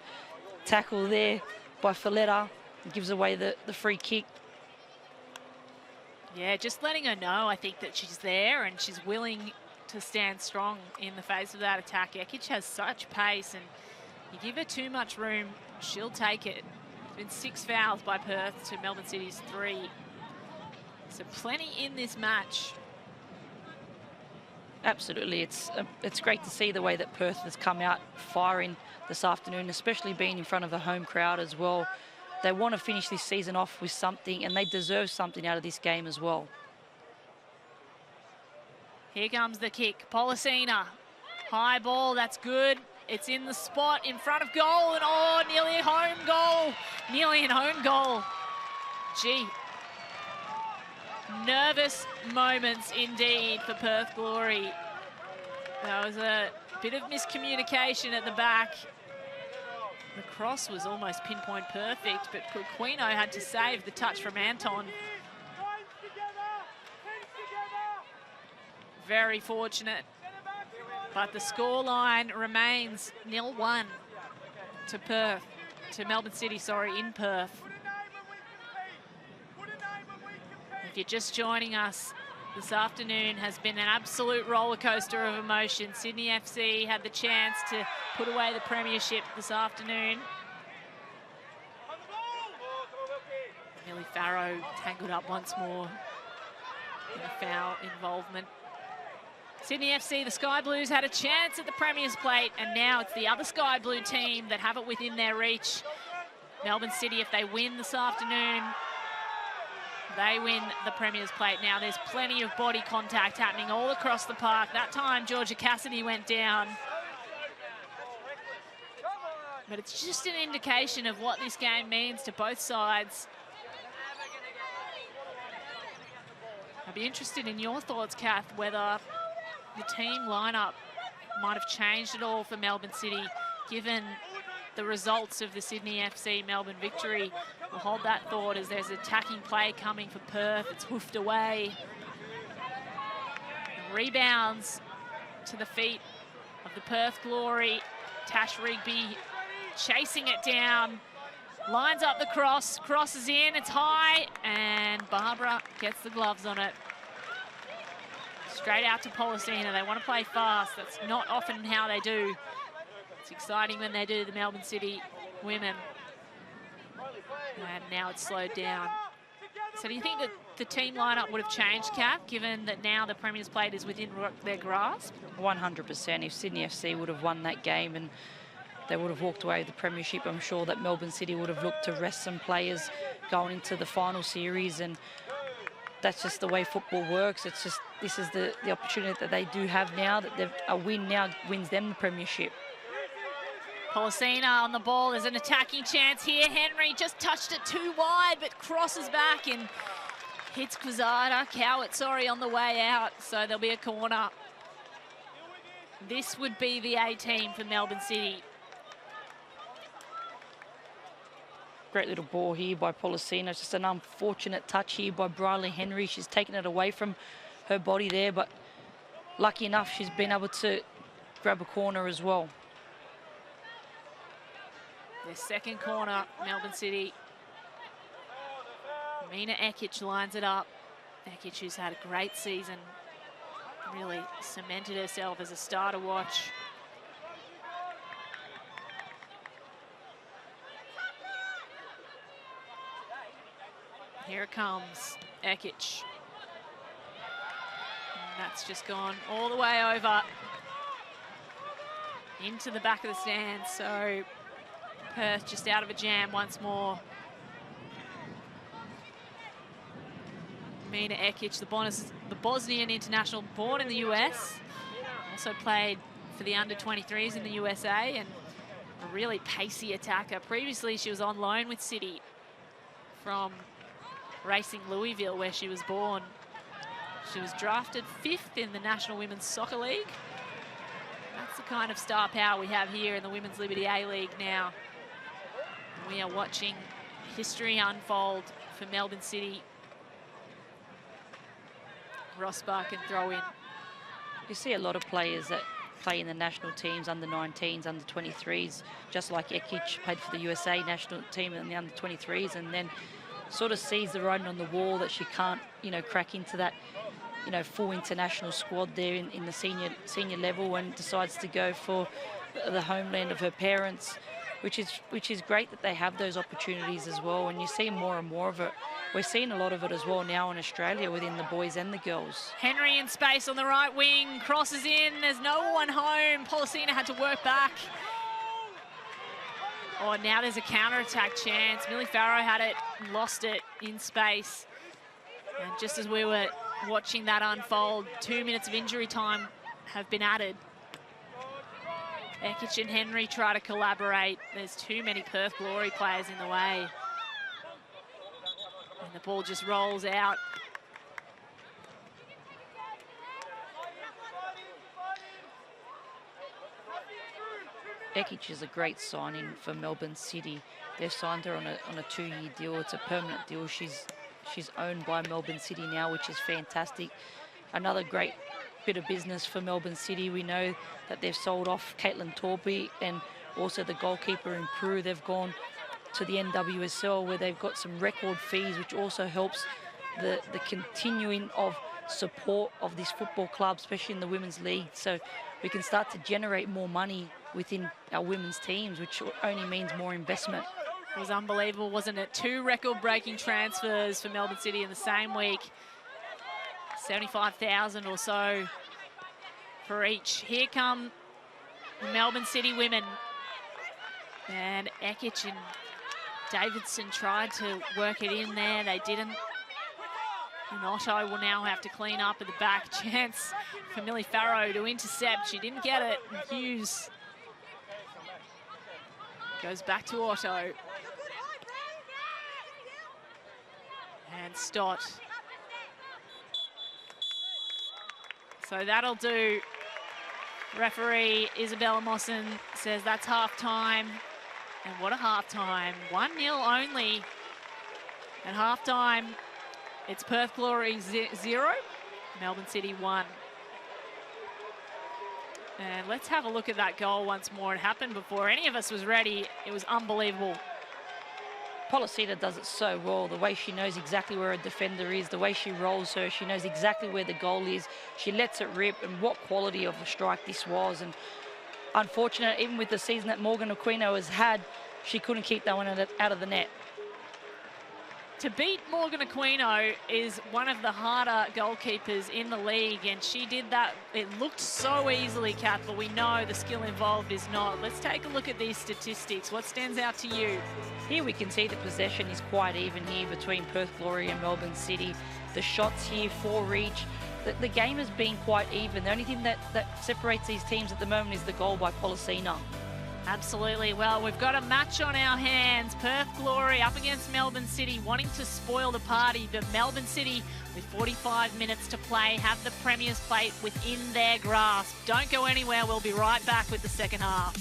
Speaker 2: tackle there by Folletta. It gives away the free kick.
Speaker 1: Yeah, just letting her know, I think, that she's there and she's willing to stand strong in the face of that attack. Ekic has such pace, and you give her too much room, she'll take it. It's been 6 fouls by Perth to Melbourne City's 3. So plenty in this match.
Speaker 2: Absolutely, it's great to see the way that Perth has come out firing this afternoon, especially being in front of a home crowd as well. They want to finish this season off with something, and they deserve something out of this game as well.
Speaker 1: Here comes the kick. Policina, high ball, that's good. It's in the spot in front of goal, and oh, nearly a home goal. Nearly an own goal. Gee. Nervous moments indeed for Perth Glory. There was a bit of miscommunication at the back. The cross was almost pinpoint perfect, but Quino had to save the touch from Anton. Very fortunate. But the scoreline remains 0-1 to Perth, to Melbourne City, sorry, in Perth. If you're just joining us, this afternoon has been an absolute roller coaster of emotion. Sydney FC had the chance to put away the premiership this afternoon. Millie Farrow tangled up once more in a foul involvement. Sydney FC, the Sky Blues, had a chance at the Premier's Plate, and now it's the other Sky Blue team that have it within their reach. Melbourne City, if they win this afternoon, they win the Premier's Plate. Now there's plenty of body contact happening all across the park. That time Georgia Cassidy went down. But it's just an indication of what this game means to both sides. I'd be interested in your thoughts, Kath, whether the team lineup might have changed at all for Melbourne City, given the results of the Sydney FC Melbourne victory. We'll hold that thought as there's attacking play coming for Perth. It's hoofed away. And rebounds to the feet of the Perth Glory. Tash Rigby chasing it down. Lines up the cross, crosses in, it's high, and Barbara gets the gloves on it. Straight out to Policina. They want to play fast. That's not often how they do. It's exciting when they do, the Melbourne City women. And now it's slowed down. So do you think that the team lineup would have changed, Kath, given that now the Premier's Plate is within their grasp?
Speaker 2: 100%. If Sydney FC would have won that game and they would have walked away with the premiership, I'm sure that Melbourne City would have looked to rest some players going into the final series, and that's just the way football works. It's just, this is the opportunity that they do have now, that a win now wins them the premiership.
Speaker 1: Policina on the ball. There's an attacking chance here. Henry just touched it too wide, but crosses back and hits Cowart, on the way out. So there'll be a corner. This would be the A team for Melbourne City.
Speaker 2: Great little ball here by Policina. Just an unfortunate touch here by Briley Henry. She's taken it away from her body there, but lucky enough she's been able to grab a corner as well.
Speaker 1: Their second corner, Melbourne City. Mina Ekic lines it up. Ekic, who's had a great season, really cemented herself as a star to watch. Here it comes, Ekic. And that's just gone all the way over into the back of the stand. So Perth just out of a jam once more. Mina Ekic, the Bosnian international, born in the US, also played for the under-23s in the USA, and a really pacey attacker. Previously, she was on loan with City from Racing Louisville, where she was born. She was drafted 5th in the National Women's Soccer League. That's the kind of star power we have here in the Women's Liberty A-League now. We are watching history unfold for Melbourne City. Rosbach can throw in.
Speaker 2: You see a lot of players that play in the national teams, under-19s, under-23s, just like Ekic played for the USA national team in the under-23s, and then sort of sees the writing on the wall that she can't, crack into that, full international squad there in the senior level, and decides to go for the homeland of her parents, which is great that they have those opportunities as well. And you see more and more of it. We're seeing a lot of it as well now in Australia within the boys and the girls.
Speaker 1: Henry in space on the right wing, crosses in. There's no one home. Policina had to work back. Oh, now there's a counter-attack chance. Millie Farrow had it, lost it in space. And just as we were watching that unfold, 2 minutes of injury time have been added. Ekic and Henry try to collaborate. There's too many Perth Glory players in the way. And the ball just rolls out.
Speaker 2: Ekic is a great signing for Melbourne City. They've signed her on a 2-year deal. It's a permanent deal. She's owned by Melbourne City now, which is fantastic. Another great bit of business for Melbourne City. We know that they've sold off Caitlin Torby and also the goalkeeper in Peru. They've gone to the NWSL where they've got some record fees, which also helps the continuing of support of this football club, especially in the women's league. So we can start to generate more money within our women's teams, which only means more investment.
Speaker 1: It was unbelievable, wasn't it? 2 record-breaking transfers for Melbourne City in the same week. 75,000 or so for each. Here come the Melbourne City women. And Ekic and Davidson tried to work it in there. They didn't. And Otto will now have to clean up at the back. Chance for Millie Farrow to intercept. She didn't get it. And Hughes goes back to Otto. And Stott. So that'll do. Referee Isabella Mawson says that's half time. And what a half time. 1-0 only at half time. It's Perth Glory 0, Melbourne City 1. And let's have a look at that goal once more. It happened before any of us was ready. It was unbelievable.
Speaker 2: Pollicita does it so well, the way she knows exactly where a defender is, the way she rolls her, she knows exactly where the goal is. She lets it rip, and what quality of a strike this was. And unfortunate, even with the season that Morgan Aquino has had, she couldn't keep that one out of the net.
Speaker 1: To beat Morgan Aquino is one of the harder goalkeepers in the league, and she did that. It looked so easily, Kath, but we know the skill involved is not. Let's take a look at these statistics. What stands out to you?
Speaker 2: Here we can see the possession is quite even here between Perth Glory and Melbourne City. The shots here, 4 each. The game has been quite even. The only thing that separates these teams at the moment is the goal by Pollicina.
Speaker 1: Absolutely. Well, we've got a match on our hands. Perth Glory up against Melbourne City, wanting to spoil the party. But Melbourne City, with 45 minutes to play, have the Premier's plate within their grasp. Don't go anywhere. We'll be right back with the second half.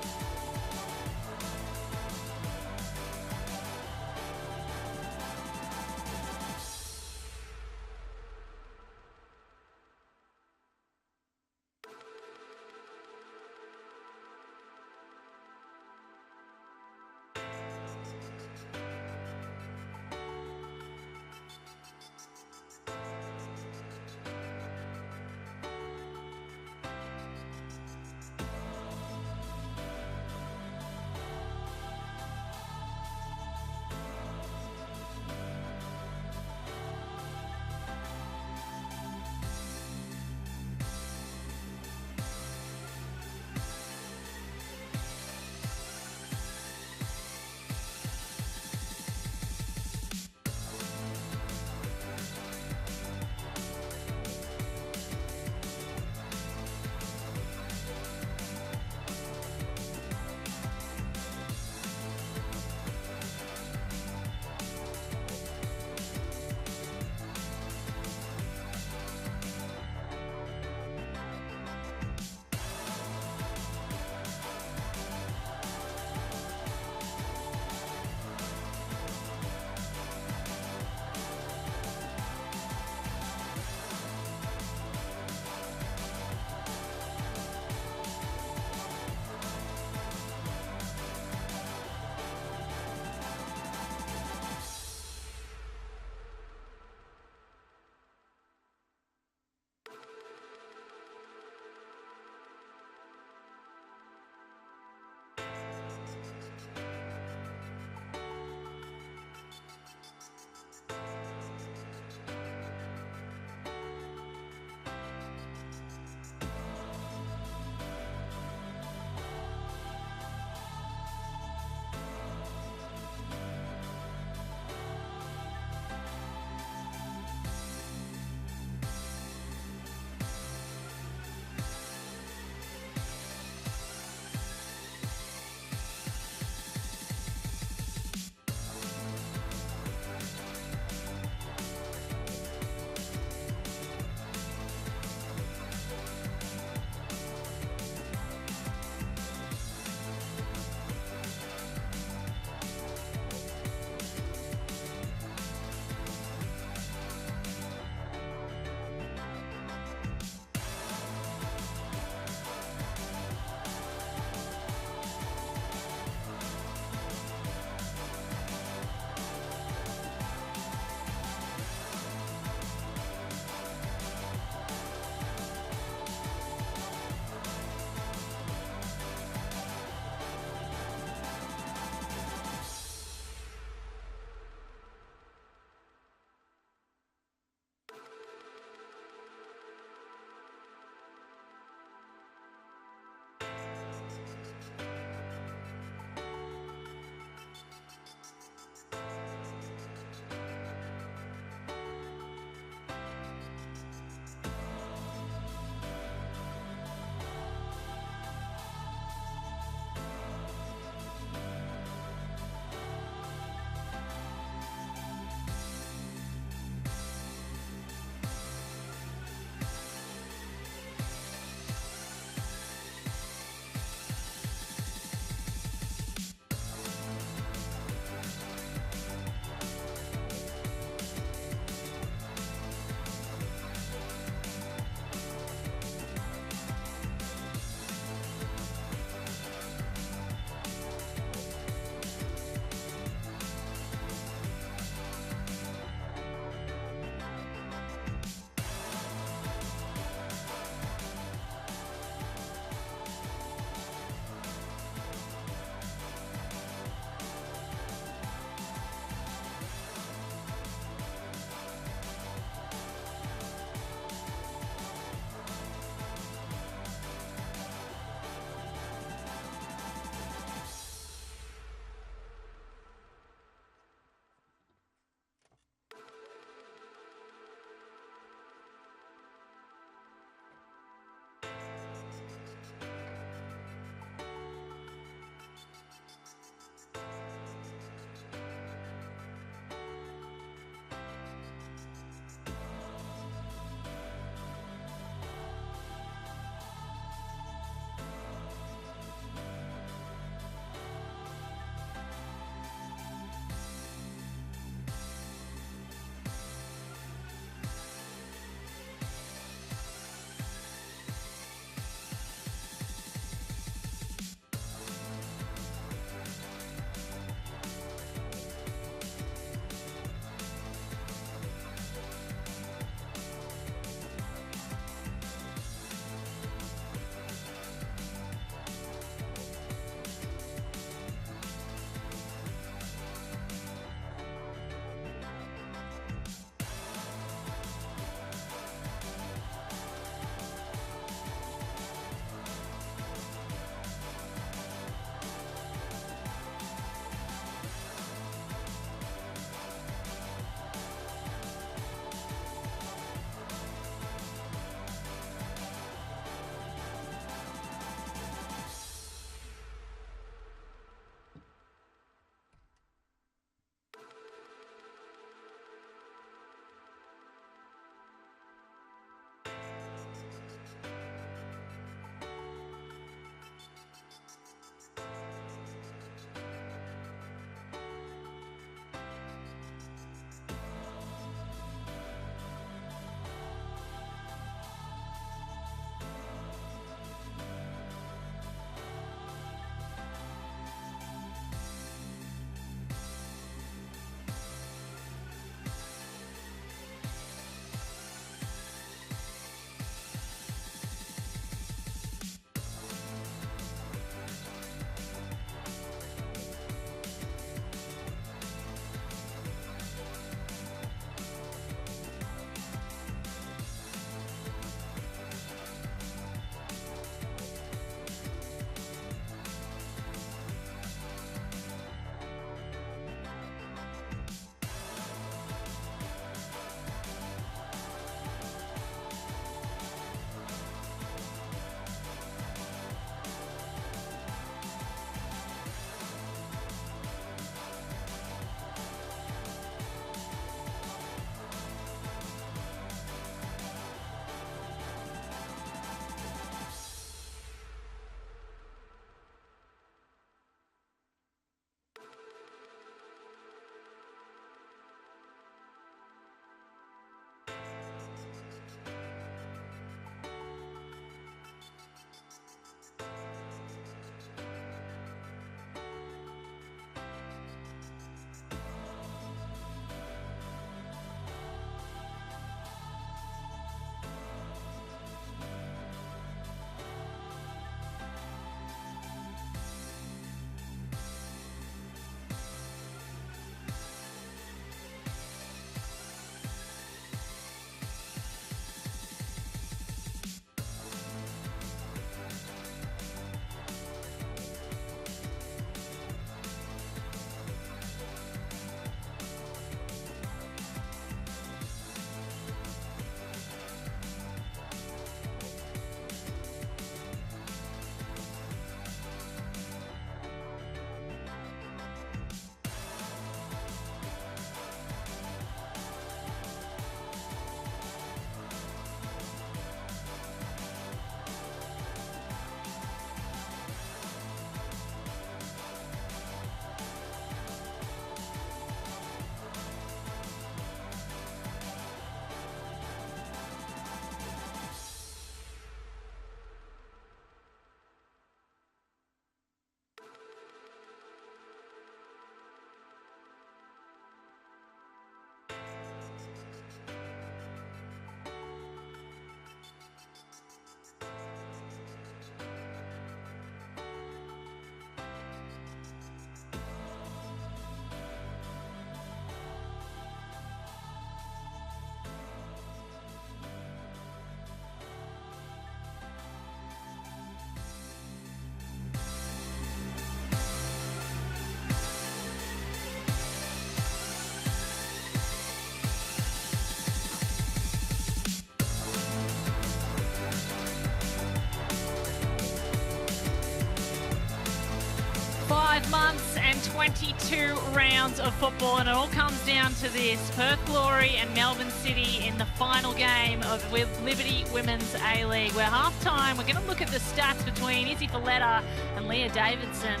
Speaker 1: 5 months and 22 rounds of football, and it all comes down to this. Perth Glory and Melbourne City in the final game of Liberty Women's A-League. We're half-time. We're going to look at the stats between Izzy Folletta and Leah Davidson.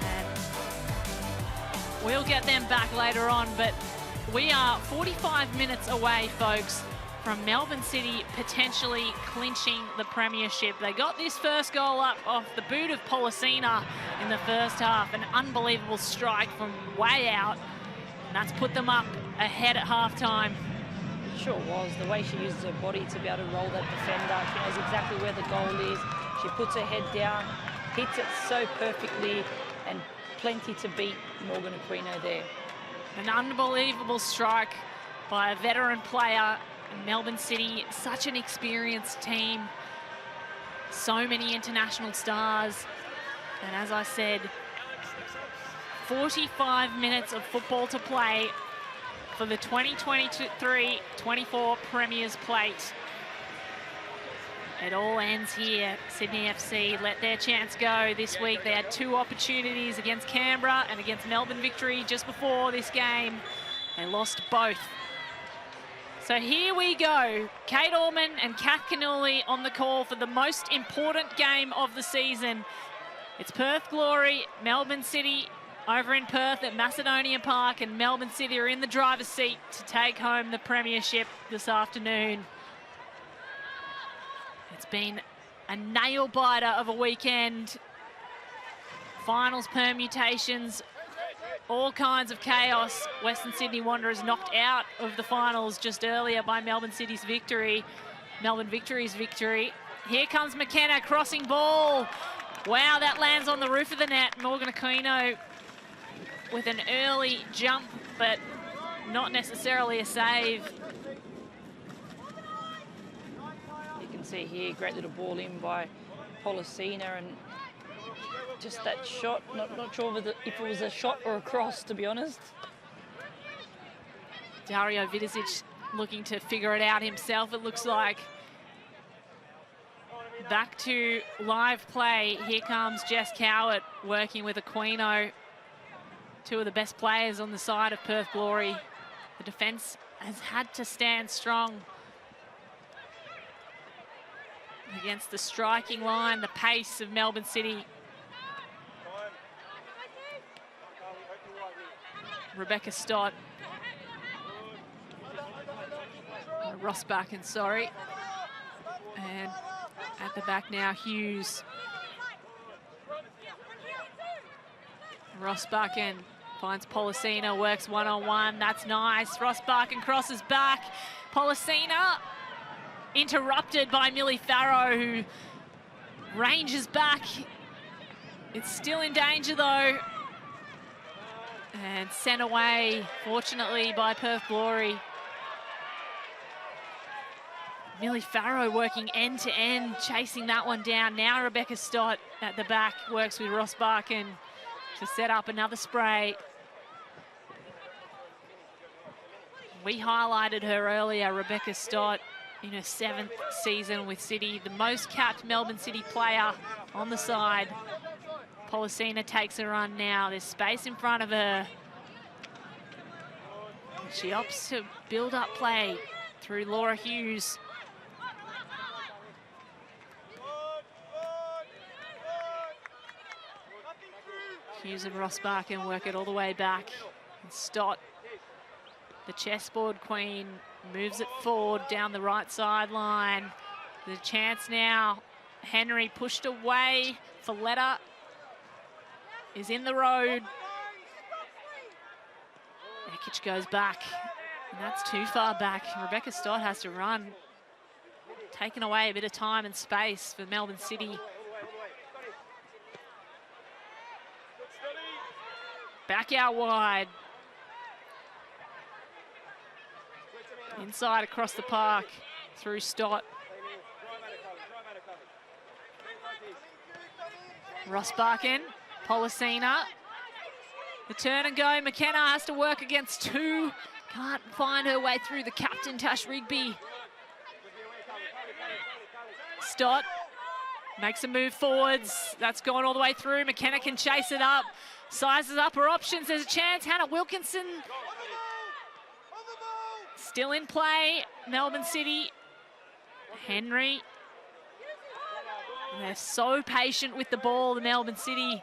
Speaker 1: And we'll get them back later on, but we are 45 minutes away, folks, from Melbourne City potentially clinching the premiership. They got this first goal up off the boot of Policina in the first half, an unbelievable strike from way out, and that's put them up ahead at halftime.
Speaker 2: It sure was. The way she uses her body to be able to roll that defender. She knows exactly where the goal is. She puts her head down, hits it so perfectly, and plenty to beat Morgan Aquino there.
Speaker 1: An unbelievable strike by a veteran player. Melbourne City, such an experienced team, so many international stars, and as I said, 45 minutes of football to play for the 2023-24 Premier's Plate. It all ends here. Sydney FC let their chance go this week. They had 2 opportunities against Canberra and against Melbourne Victory just before this game. They lost both. So here we go. Kate Orman and Kath Canuli on the call for the most important game of the season. It's Perth Glory, Melbourne City over in Perth at Macedonia Park, and Melbourne City are in the driver's seat to take home the premiership this afternoon. It's been a nail-biter of a weekend. Finals permutations, all kinds of chaos. Western Sydney Wanderers knocked out of the finals just earlier by Melbourne Victory's victory. Here comes McKenna, crossing ball. Wow, that lands on the roof of the net. Morgan Aquino with an early jump, but not necessarily a save.
Speaker 2: You can see here, great little ball in by Policina, and just that shot, not sure if it was a shot or a cross, to be honest.
Speaker 1: Dario Vidicic looking to figure it out himself, it looks like. Back to live play. Here comes Jess Cowart working with Aquino. 2 of the best players on the side of Perth Glory. The defence has had to stand strong against the striking line, the pace of Melbourne City. Rebecca Stott. Ross Barkin, sorry. And at the back now, Hughes. Ross Barkin finds Policina, works one-on-one. That's nice. Ross Barkin crosses back. Policina interrupted by Millie Farrow, who ranges back. It's still in danger, though. And sent away, fortunately, by Perth Glory. Millie Farrow working end-to-end, chasing that one down. Now Rebecca Stott at the back works with Ross Barkin to set up another spray. We highlighted her earlier, Rebecca Stott, in her 7th season with City, the most capped Melbourne City player on the side. Policina takes a run now. There's space in front of her. She opts to build up play through Laura Hughes. Hughes and Ross Barkin work it all the way back. And Stott, the chessboard queen, moves it forward down the right sideline. The chance now. Henry pushed away. Folletta is in the road. Ekic goes back, and that's too far back. Rebecca Stott has to run, taking away a bit of time and space for Melbourne City. Back out wide. Inside across the park through Stott. Ross Barkin, Policina. The turn and go. McKenna has to work against 2. Can't find her way through the captain, Tash Rigby. Stott Makes a move forwards. That's gone all the way through. McKenna can chase it up. Sizes up her options. There's a chance. Hannah Wilkinson still in play. Melbourne City. Henry. They're so patient with the ball, the Melbourne City.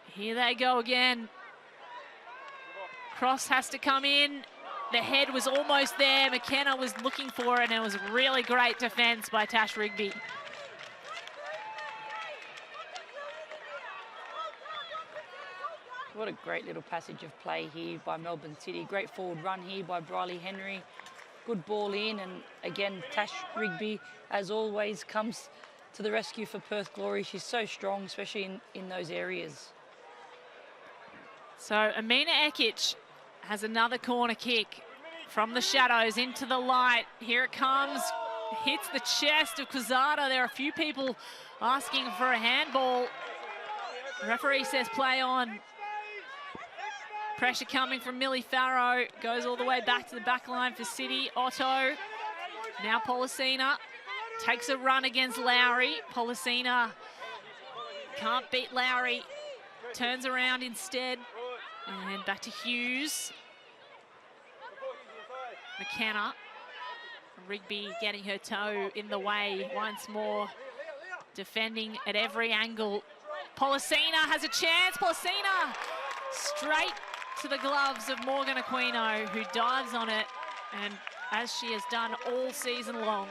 Speaker 1: Here they go again. Cross has to come in. The head was almost there. McKenna was looking for it, and it was really great defence by Tash Rigby.
Speaker 2: What a great little passage of play here by Melbourne City. Great forward run here by Briley Henry. Good ball in, and again, Tash Rigby, as always, comes to the rescue for Perth Glory. She's so strong, especially in those areas.
Speaker 1: So Amina Ekic has another corner kick from the shadows into the light. Here it comes, hits the chest of Quezada. There are a few people asking for a handball. The referee says play on. Pressure coming from Millie Farrow. Goes all the way back to the back line for City. Otto. Now Policina takes a run against Lowry. Policina can't beat Lowry. Turns around instead. And back to Hughes. McKenna. Rigby getting her toe in the way once more. Defending at every angle. Policina has a chance. Policina straight to the gloves of Morgan Aquino, who dives on it, and as she has done all season long.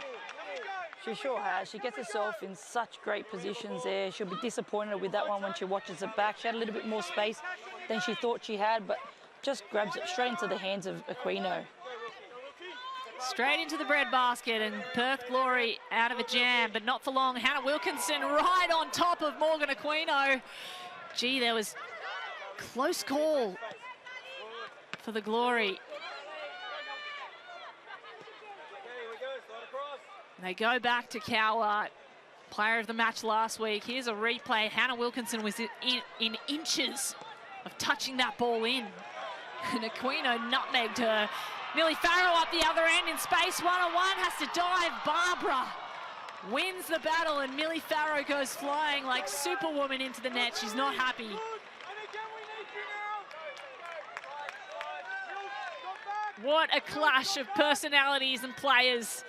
Speaker 2: She sure has. She gets herself in such great positions there. She'll be disappointed with that one when she watches it back. She had a little bit more space than she thought she had, but just grabs it straight into the hands of Aquino.
Speaker 1: Straight into the breadbasket, and Perth Glory out of a jam, but not for long. Hannah Wilkinson right on top of Morgan Aquino. Gee, there was close call for the Glory. They go back to Cowart, player of the match last week. Here's a replay. Hannah Wilkinson was in inches of touching that ball in. And Aquino nutmegged her. Millie Farrow up the other end in space. One-on-one, has to dive. Barbara wins the battle, and Millie Farrow goes flying like Superwoman into the net. She's not happy. What a clash of personalities and players.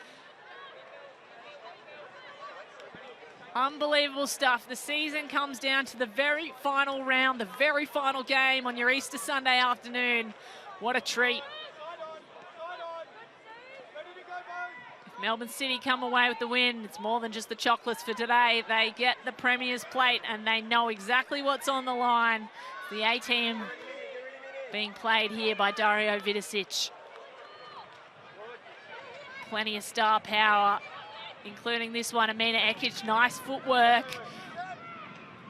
Speaker 1: Unbelievable stuff. The season comes down to the very final round, the very final game on your Easter Sunday afternoon. What a treat. If Melbourne City come away with the win, it's more than just the chocolates for today. They get the Premier's plate, and they know exactly what's on the line. The A-team being played here by Dario Vidicic. Plenty of star power, including this one. Amina Ekic, nice footwork.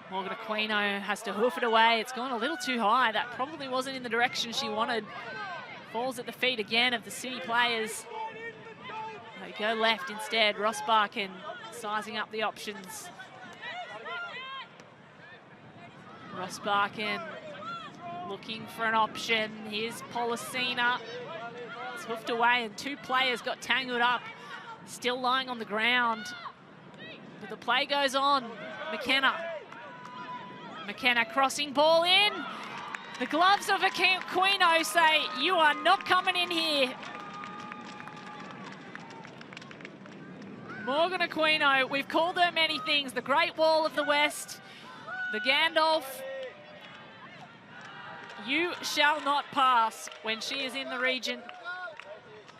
Speaker 1: Morgan Aquino has to hoof it away. It's gone a little too high. That probably wasn't in the direction she wanted. Falls at the feet again of the City players. They go left instead. Ross Barkin sizing up the options. Ross Barkin looking for an option. Here's Policina. It's hoofed away, and two players got tangled up, still lying on the ground. But the play goes on. McKenna crossing ball in. The gloves of Aquino say, you are not coming in here. Morgan Aquino, we've called her many things. The Great Wall of the West, the Gandalf. You shall not pass when she is in the region.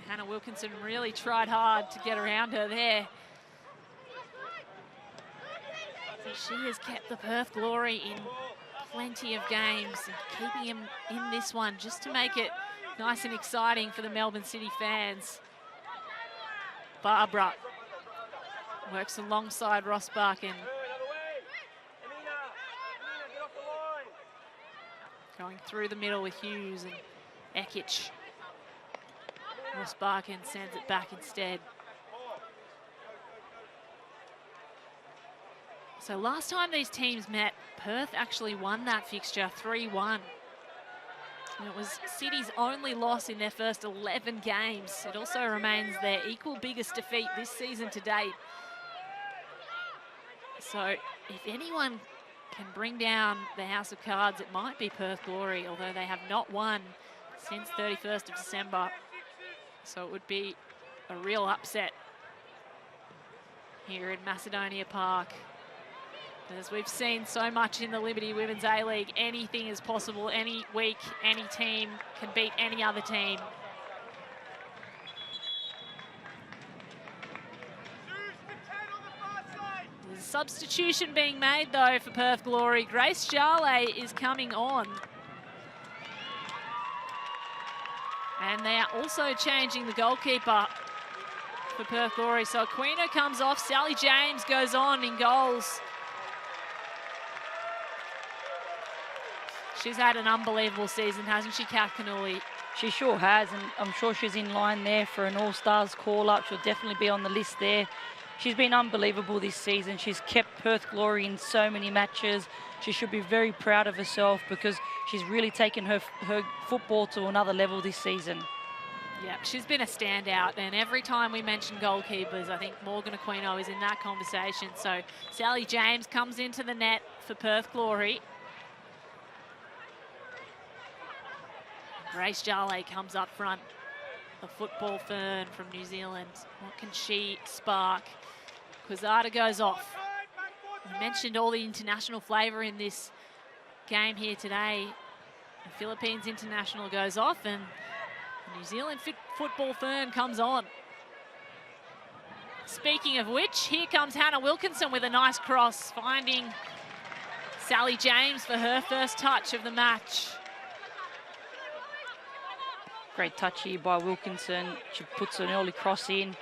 Speaker 1: Hannah Wilkinson really tried hard to get around her there. So she has kept the Perth Glory in plenty of games, and keeping him in this one just to make it nice and exciting for the Melbourne City fans. Barbara works alongside Ross Barkin. Going through the middle with Hughes and Ekic. Ross Barkin sends it back instead. So last time these teams met, Perth actually won that fixture 3-1. And it was City's only loss in their first 11 games. It also remains their equal biggest defeat this season to date. So if anyone can bring down the House of Cards, it might be Perth Glory, although they have not won since 31st of December. So it would be a real upset here in Macedonia Park. As we've seen so much in the Liberty Women's A-League, anything is possible. Any week, any team can beat any other team. There's a substitution being made, though, for Perth Glory. Grace Jarley is coming on. And they are also changing the goalkeeper for Perth Glory. So Aquino comes off, Sally James goes on in goals. She's had an unbelievable season, hasn't she, Kath Canuli?
Speaker 2: She sure has, and I'm sure she's in line there for an All-Stars call-up. She'll definitely be on the list there. She's been unbelievable this season. She's kept Perth Glory in so many matches. She should be very proud of herself because she's really taken her football to another level this season.
Speaker 1: Yeah, she's been a standout, and every time we mention goalkeepers, I think Morgan Aquino is in that conversation. So Sally James comes into the net for Perth Glory. Grace Jarley comes up front, a football fern from New Zealand. What can she spark? Quezada goes off. We mentioned all the international flavour in this game here today. The Philippines international goes off and the New Zealand football fern comes on. Speaking of which, here comes Hannah Wilkinson with a nice cross, finding Sally James for her first touch of the match.
Speaker 2: Great touch here by Wilkinson. She puts an early cross in.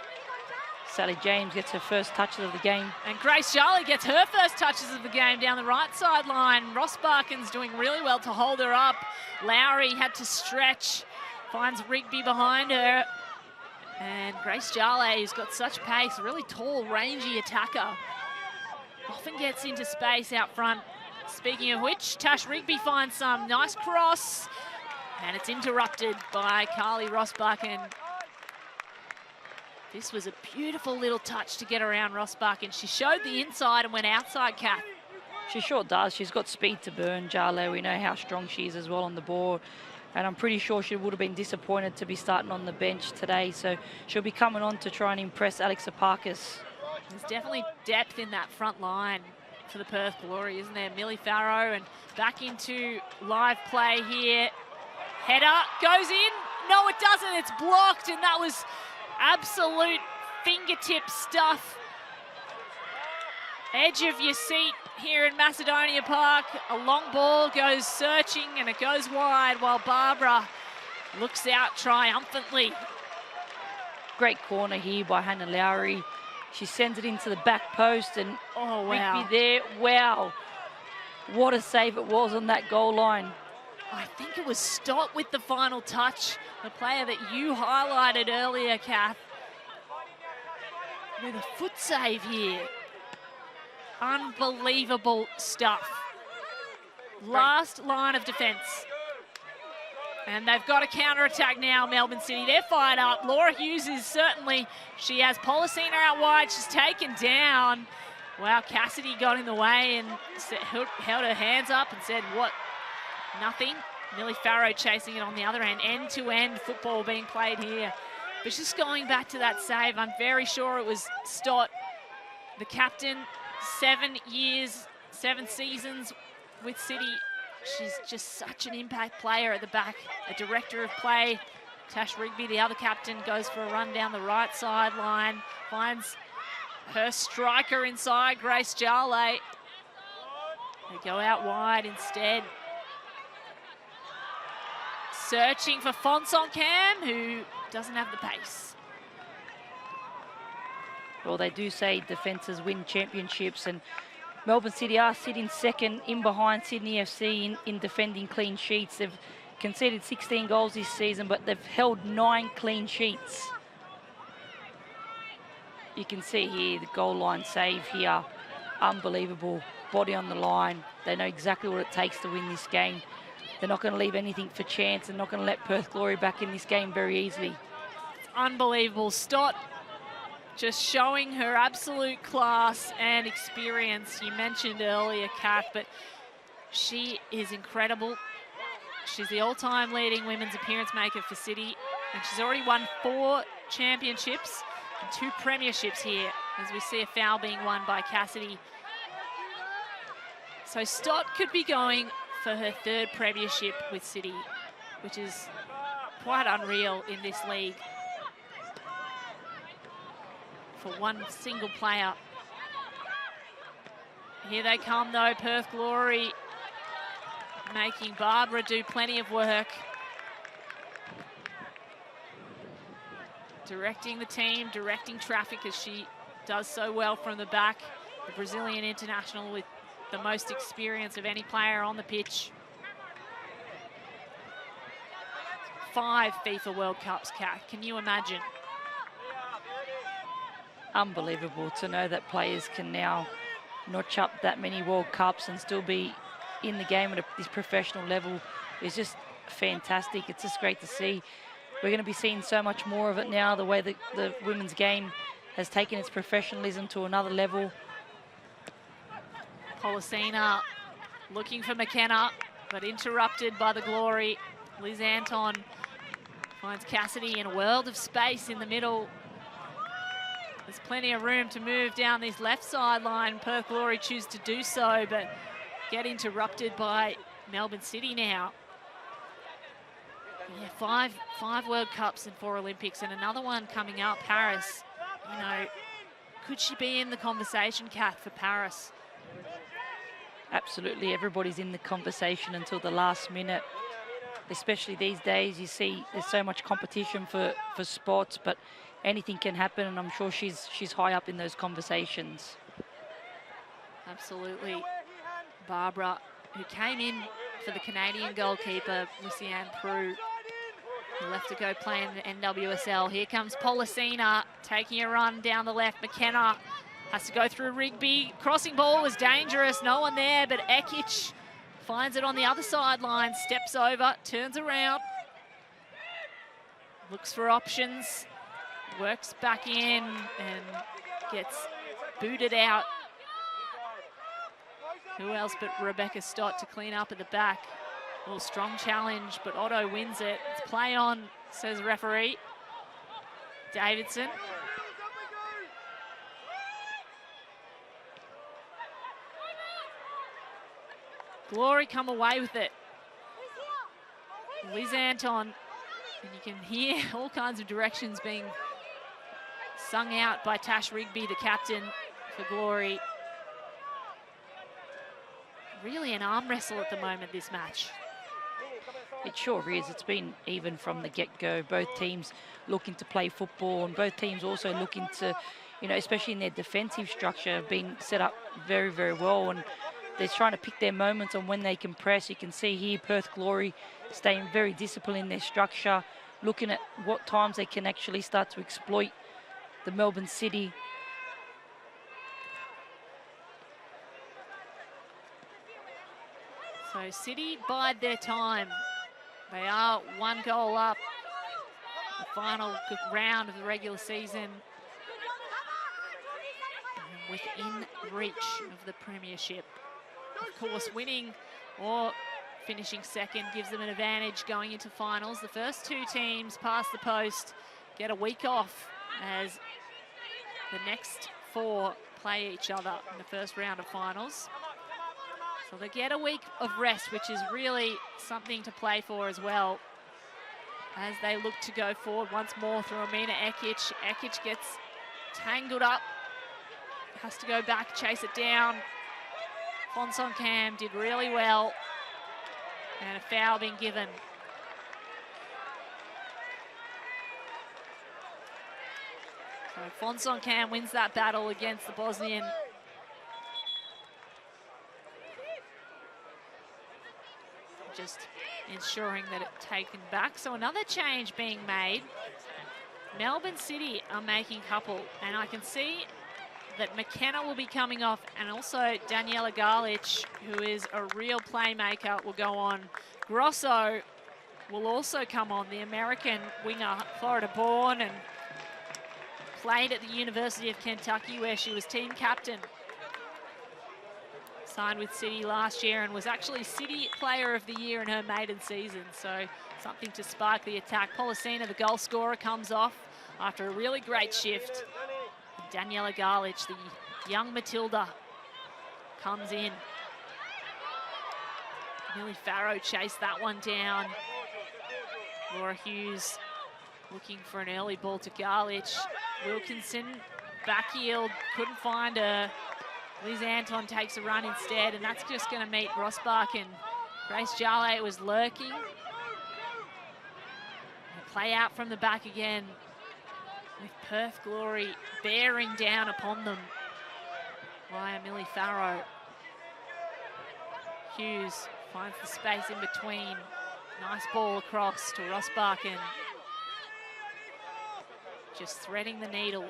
Speaker 2: Sally James gets her first touches of the game.
Speaker 1: And Grace Jarley gets her first touches of the game down the right sideline. Ross Barkin's doing really well to hold her up. Lowry had to stretch, finds Rigby behind her. And Grace Jarley, who's got such pace, a really tall, rangy attacker, often gets into space out front. Speaking of which, Tash Rigby finds some nice cross. And it's interrupted by Carly Rossbach. This was a beautiful little touch to get around Rossbach. And she showed the inside and went outside, Kath.
Speaker 2: She sure does. She's got speed to burn, Jarley. We know how strong she is as well on the ball. And I'm pretty sure she would have been disappointed to be starting on the bench today. So she'll be coming on to try and impress Alexa Parkes.
Speaker 1: There's definitely depth in that front line for the Perth Glory, isn't there? Millie Farrow, and back into live play here. Header goes in. No, it doesn't. It's blocked, and that was absolute fingertip stuff. Edge of your seat here in Macedonia Park. A long ball goes searching, and it goes wide while Barbara looks out triumphantly.
Speaker 2: Great corner here by Hannah Lowry. She sends it into the back post, and
Speaker 1: oh, wow.
Speaker 2: Rigby there. Wow. What a save it was on that goal line.
Speaker 1: I think it was Stott with the final touch, the player that you highlighted earlier, Kath, with a foot save here. Unbelievable stuff. Last line of defence. And they've got a counter-attack now, Melbourne City. They're fired up. Laura Hughes is certainly, she has Policina out wide. She's taken down. Wow, Cassidy got in the way and held her hands up and said, what? Nothing. Millie Farrow chasing it on the other end. End-to-end football being played here. But just going back to that save, I'm very sure it was Stott, the captain, 7 years, 7 seasons with City. She's just such an impact player at the back, a director of play. Tash Rigby, the other captain, goes for a run down the right sideline, finds her striker inside, Grace Jarley. They go out wide instead. Searching for Fonson Cam, who doesn't have the pace.
Speaker 2: Well, they do say defences win championships, and Melbourne City are sitting second in behind Sydney FC in defending clean sheets. They've conceded 16 goals this season, but they've held 9 clean sheets. You can see here the goal line save here. Unbelievable. Body on the line. They know exactly what it takes to win this game. They're not going to leave anything for chance. They're not going to let Perth Glory back in this game very easily.
Speaker 1: It's unbelievable. Stott just showing her absolute class and experience. You mentioned earlier, Kath, but she is incredible. She's the all-time leading women's appearance maker for City, and she's already won 4 championships and 2 premierships here, as we see a foul being won by Cassidy. So Stott could be going for her 3rd premiership with City, which is quite unreal in this league for one single player. Here they come though, Perth Glory making Barbara do plenty of work. Directing the team, directing traffic as she does so well from the back. The Brazilian international with the most experience of any player on the pitch. 5 FIFA World Cups, Kath. Can you imagine?
Speaker 2: Unbelievable to know that players can now notch up that many World Cups and still be in the game at this professional level. Is just fantastic. It's just great to see. We're going to be seeing so much more of it now, the way that the women's game has taken its professionalism to another level.
Speaker 1: Polisina looking for McKenna, but interrupted by the Glory. Liz Anton finds Cassidy in a world of space in the middle. There's plenty of room to move down this left sideline. Perth Glory choose to do so, but get interrupted by Melbourne City now. Yeah, five World Cups and 4 Olympics, and another one coming up, Paris. You know, could she be in the conversation, Kath, for Paris?
Speaker 2: Absolutely, everybody's in the conversation until the last minute. Especially these days, you see there's so much competition for spots, but anything can happen, and I'm sure she's high up in those conversations.
Speaker 1: Absolutely. Barbara, who came in for the Canadian goalkeeper, Lucianne Prue, who left to go play in the NWSL. Here comes Polisina taking a run down the left. McKenna has to go through Rigby. Crossing ball was dangerous, no one there, but Ekic finds it on the other sideline, steps over, turns around, looks for options, works back in and gets booted out. Who else but Rebecca Stott to clean up at the back. A little strong challenge, but Otto wins it. It's play on, says referee Davidson. Glory come away with it. Liz Anton, and you can hear all kinds of directions being sung out by Tash Rigby, the captain for Glory. Really an arm wrestle at the moment, this match.
Speaker 2: It sure is. It's been even from the get-go. Both teams looking to play football, and both teams also looking to, you know, especially in their defensive structure, have been set up very, very well. And they're trying to pick their moments on when they can press. You can see here Perth Glory staying very disciplined in their structure, looking at what times they can actually start to exploit the Melbourne City.
Speaker 1: So City bide their time. They are 1 goal up. The final round of the regular season. And within reach of the premiership. Of course, winning or finishing second gives them an advantage going into finals. The first 2 teams past the post get a week off as the next 4 play each other in the first round of finals. So they get a week of rest, which is really something to play for as well, as they look to go forward once more through Amina Ekic. Ekic gets tangled up, has to go back, chase it down. Fonson Cam did really well, and a foul being given. So Fonson Cam wins that battle against the Bosnian. Just ensuring that it's taken back. So another change being made. Melbourne City are making couple, and I can see that McKenna will be coming off, and also Daniela Garlich, who is a real playmaker, will go on. Grosso will also come on, the American winger, Florida born, and played at the University of Kentucky where she was team captain. Signed with City last year and was actually City Player of the Year in her maiden season. So something to spark the attack. Polisina, the goal scorer, comes off after a really great shift. Daniela Garlich, the young Matilda, comes in. Millie Farrow chased that one down. Laura Hughes looking for an early ball to Garlich. Wilkinson back-heeled, couldn't find her. Liz Anton takes a run instead, and that's just going to meet Rosbach, and Grace Jale was lurking. They play out from the back again with Perth Glory bearing down upon them via Millie Farrow. Hughes finds the space in between. Nice ball across to Rosbach, and just threading the needle.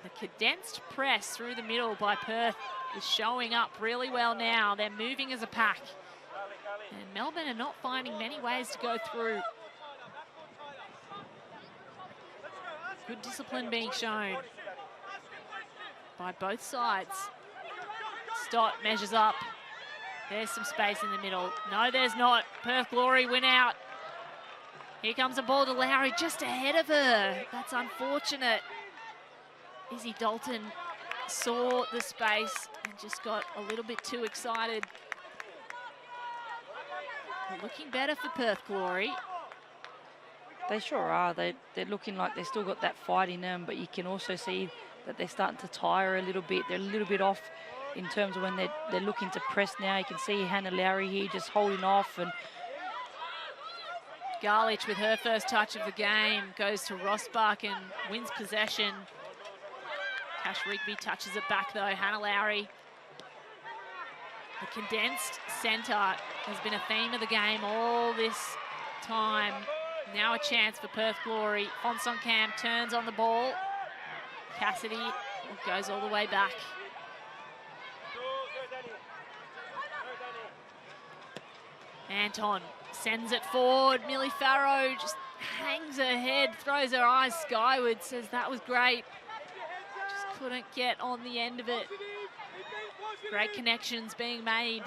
Speaker 1: The condensed press through the middle by Perth is showing up really well now. They're moving as a pack. And Melbourne are not finding many ways to go through. Good discipline being shown by both sides. Stott measures up. There's some space in the middle. No, there's not. Perth Glory win out. Here comes a ball to Lowry just ahead of her. That's unfortunate. Izzy Dalton saw the space and just got a little bit too excited. But looking better for Perth Glory.
Speaker 2: They sure are. They're looking like they've still got that fight in them, but you can also see that they're starting to tire a little bit. They're a little bit off in terms of when they're looking to press now. You can see Hannah Lowry here just holding off, and
Speaker 1: Garlich with her first touch of the game goes to Rosbach and wins possession. Cash Rigby touches it back though. Hannah Lowry. The condensed centre has been a theme of the game all this time. Now a chance for Perth Glory. Fonson-Cam turns on the ball. Cassidy goes all the way back. Anton sends it forward. Millie Farrow just hangs her head, throws her eyes skyward, says that was great. Just couldn't get on the end of it. Great connections being made.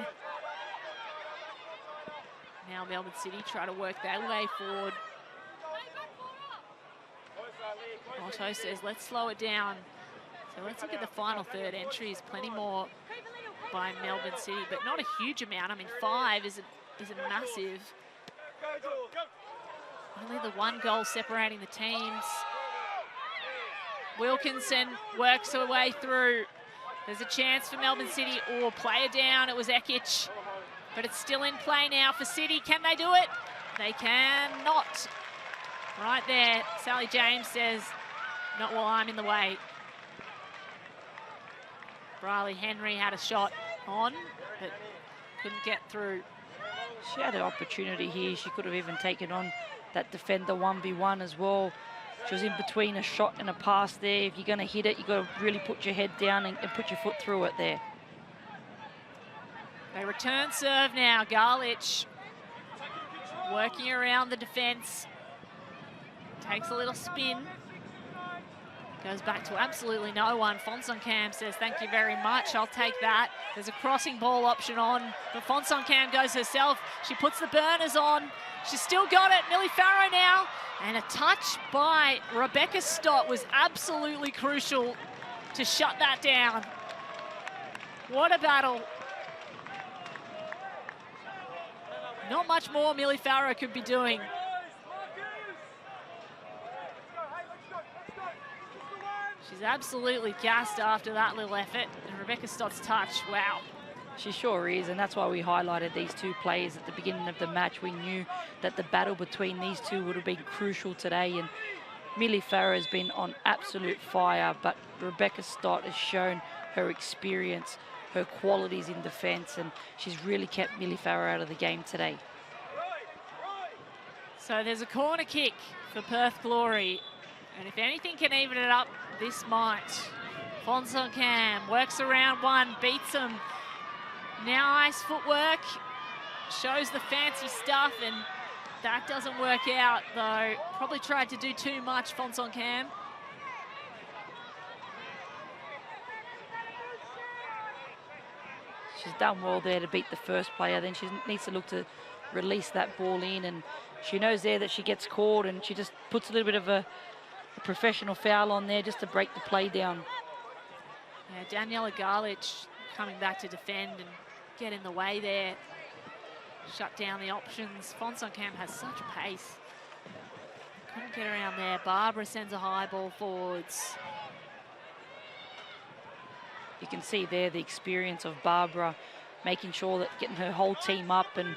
Speaker 1: Now Melbourne City try to work their way forward. Otto says, let's slow it down. So let's look at the final third entries. Plenty more by Melbourne City, but not a huge amount. I mean, 5 isn't massive. Only the 1 goal separating the teams. Wilkinson works her way through. There's a chance for Melbourne City. Oh, player down. It was Ekic. But it's still in play now for City. Can they do it? They cannot. Right there, Sally James says, not while I'm in the way. Briley Henry had a shot on, but couldn't get through.
Speaker 2: She had an opportunity here. She could have even taken on that defender 1v1 as well. She was in between a shot and a pass there. If you're going to hit it, you've got to really put your head down and put your foot through it there.
Speaker 1: They return serve now. Garlich working around the defence. Takes a little spin. Goes back to absolutely no one. Fonson-Cam says, thank you very much, I'll take that. There's a crossing ball option on, but Fonson-Cam goes herself. She puts the burners on. She's still got it. Millie Farrow now. And a touch by Rebecca Stott was absolutely crucial to shut that down. What a battle. Not much more Millie Farrow could be doing. She's absolutely gassed after that little effort. And Rebecca Stott's touch, wow.
Speaker 2: She sure is, and that's why we highlighted these two players at the beginning of the match. We knew that the battle between these two would have been crucial today, and Millie Farrow has been on absolute fire, but Rebecca Stott has shown her experience, her qualities in defence, and she's really kept Millie Farrow out of the game today.
Speaker 1: So there's a corner kick for Perth Glory, and if anything can even it up, this might. Fonson-Cam works around one, beats him. Nice footwork, shows the fancy stuff, and That doesn't work out, though. Probably tried to do too much, Fonson Cam.
Speaker 2: She's done well there to beat the first player. Then she needs to look to release that ball in, and she knows there that she gets caught, and she just puts a little bit of a professional foul on there just to break the play down.
Speaker 1: Yeah, Daniela Garlich coming back to defend and get in the way there. Shut down the options. Fonson Cam has such a pace. Couldn't get around there. Barbara sends a high ball forwards.
Speaker 2: You can see there the experience of Barbara, making sure that getting her whole team up and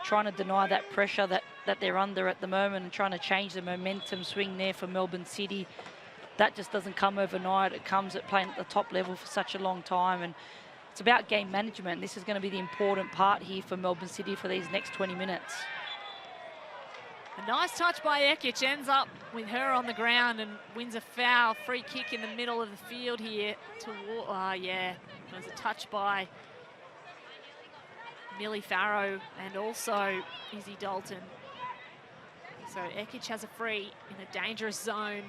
Speaker 2: trying to deny that pressure that they're under at the moment, and trying to change the momentum swing there for Melbourne City. That just doesn't come overnight. It comes at playing at the top level for such a long time, and it's about game management. This is going to be the important part here for Melbourne City for these next 20 minutes.
Speaker 1: A nice touch by Ekic, ends up with her on the ground and wins a foul. Free kick in the middle of the field here. Yeah, it was a touch by Millie Farrow and also Izzy Dalton. So Ekic has a free in a dangerous zone.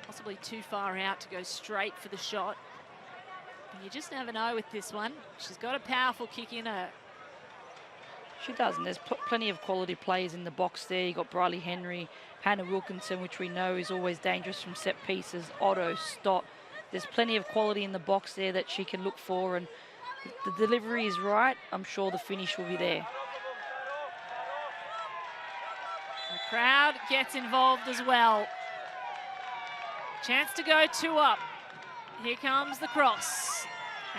Speaker 1: Possibly too far out to go straight for the shot. And you just never know with this one. She's got a powerful kick in her.
Speaker 2: She does, and there's plenty of quality players in the box there. You've got Briley Henry, Hannah Wilkinson, which we know is always dangerous from set pieces, Otto, Stott. There's plenty of quality in the box there that she can look for, and if the delivery is right, I'm sure the finish will be there.
Speaker 1: The crowd gets involved as well. Chance to go 2 up. Here comes the cross.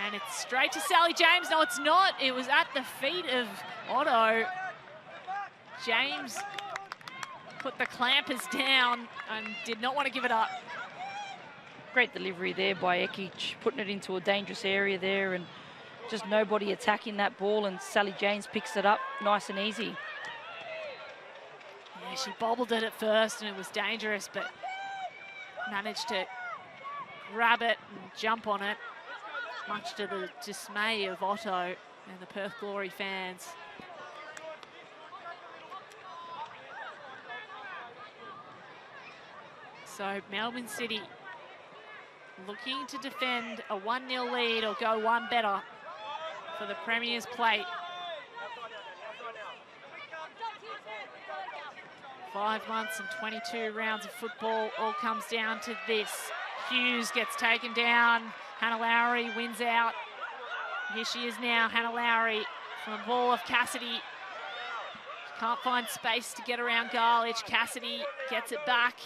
Speaker 1: And it's straight to Sally James. No, it's not. It was at the feet of Otto. James put the clampers down and did not want to give it up.
Speaker 2: Great delivery there by Ekic, putting it into a dangerous area there, and just nobody attacking that ball, and Sally James picks it up nice and easy.
Speaker 1: Yeah, she bobbled it at first and it was dangerous, but managed to grab it and jump on it, much to the dismay of Otto and the Perth Glory fans. So Melbourne City looking to defend a 1-0 lead or go one better for the Premier's plate. 5 months and 22 rounds of football all comes down to this. Hughes gets taken down. Hannah Lowry wins out. Here she is now, Hannah Lowry from a ball of Cassidy. Can't find space to get around Garlich. Cassidy gets it back.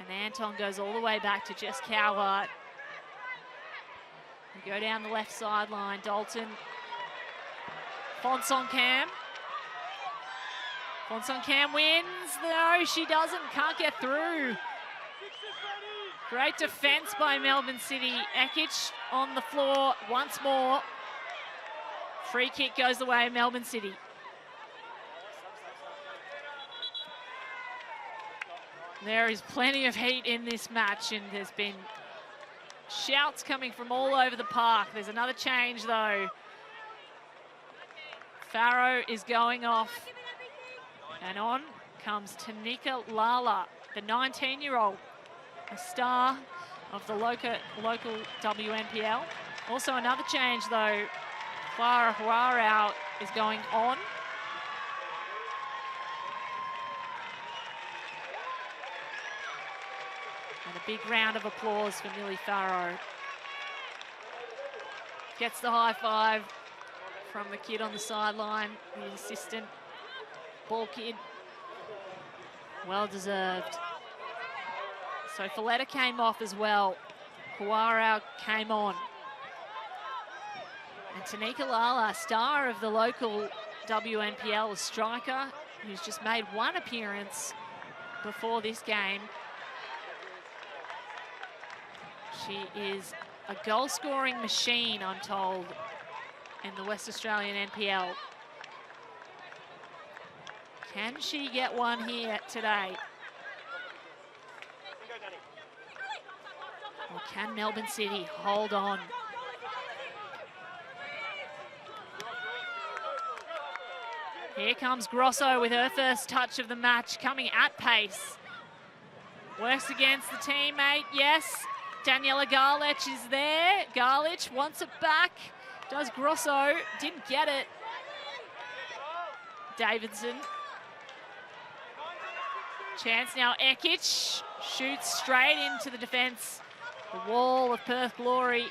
Speaker 1: And Anton goes all the way back to Jess Cowart. We go down the left sideline. Dalton. Fonson Cam. Fonson Cam wins. No, she doesn't. Can't get through. Great defence by Melbourne City. Ekic on the floor once more. Free kick goes the way of Melbourne City. There is plenty of heat in this match, and there's been shouts coming from all over the park. There's another change though. Farrow is going off. And on comes Tanika Lala, the 19-year-old, a star of the local WNPL. Also another change though, Clara Huarau is going on. And a big round of applause for Millie Farrow. Gets the high five from the kid on the sideline, the assistant. Ball kid, well deserved. So Folletta came off as well. Huarau came on. And Tanika Lala, star of the local WNPL, a striker who's just made one appearance before this game. She is a goal-scoring machine, I'm told, in the West Australian NPL. Can she get one here today? Or can Melbourne City hold on? Here comes Grosso with her first touch of the match, coming at pace. Works against the teammate, yes. Daniela Garlich is there. Garlich wants it back. Does Grosso, didn't get it. Davidson. Chance now, Ekic shoots straight into the defence. The wall of Perth Glory.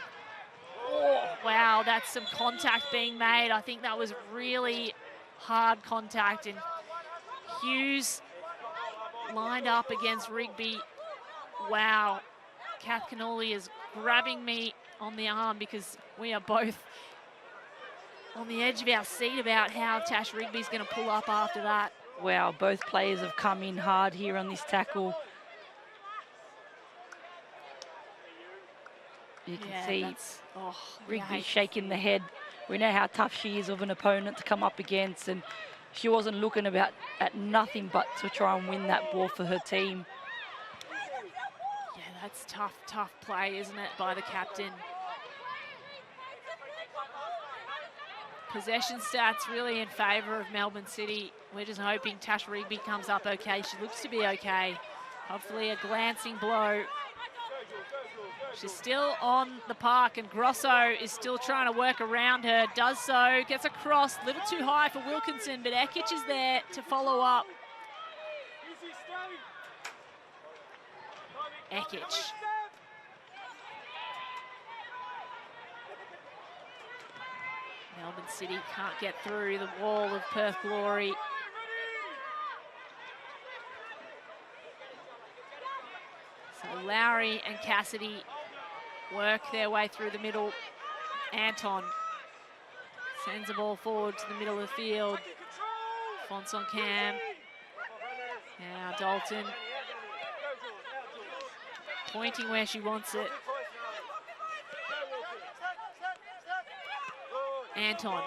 Speaker 1: Oh, wow, that's some contact being made. I think that was really hard contact, and Hughes lined up against Rigby. Wow, Kath Cannoli is grabbing me on the arm because we are both on the edge of our seat about how Tash Rigby's going to pull up after that.
Speaker 2: Wow, both players have come in hard here on this tackle. You can see Rigby shaking the head. We know how tough she is of an opponent to come up against, and she wasn't looking at nothing but to try and win that ball for her team.
Speaker 1: Yeah, that's tough play, isn't it, by the captain? Possession stats really in favour of Melbourne City. We're just hoping Tash Rigby comes up okay. She looks to be okay. Hopefully a glancing blow. She's still on the park, and Grosso is still trying to work around her. Does so, gets across, a little too high for Wilkinson, but Ekic is there to follow up. Ekic. Melbourne City can't get through the wall of Perth Glory. So Lowry and Cassidy work their way through the middle. Anton sends the ball forward to the middle of the field. Fonts on Cam. Now Dalton pointing where she wants it. Anton.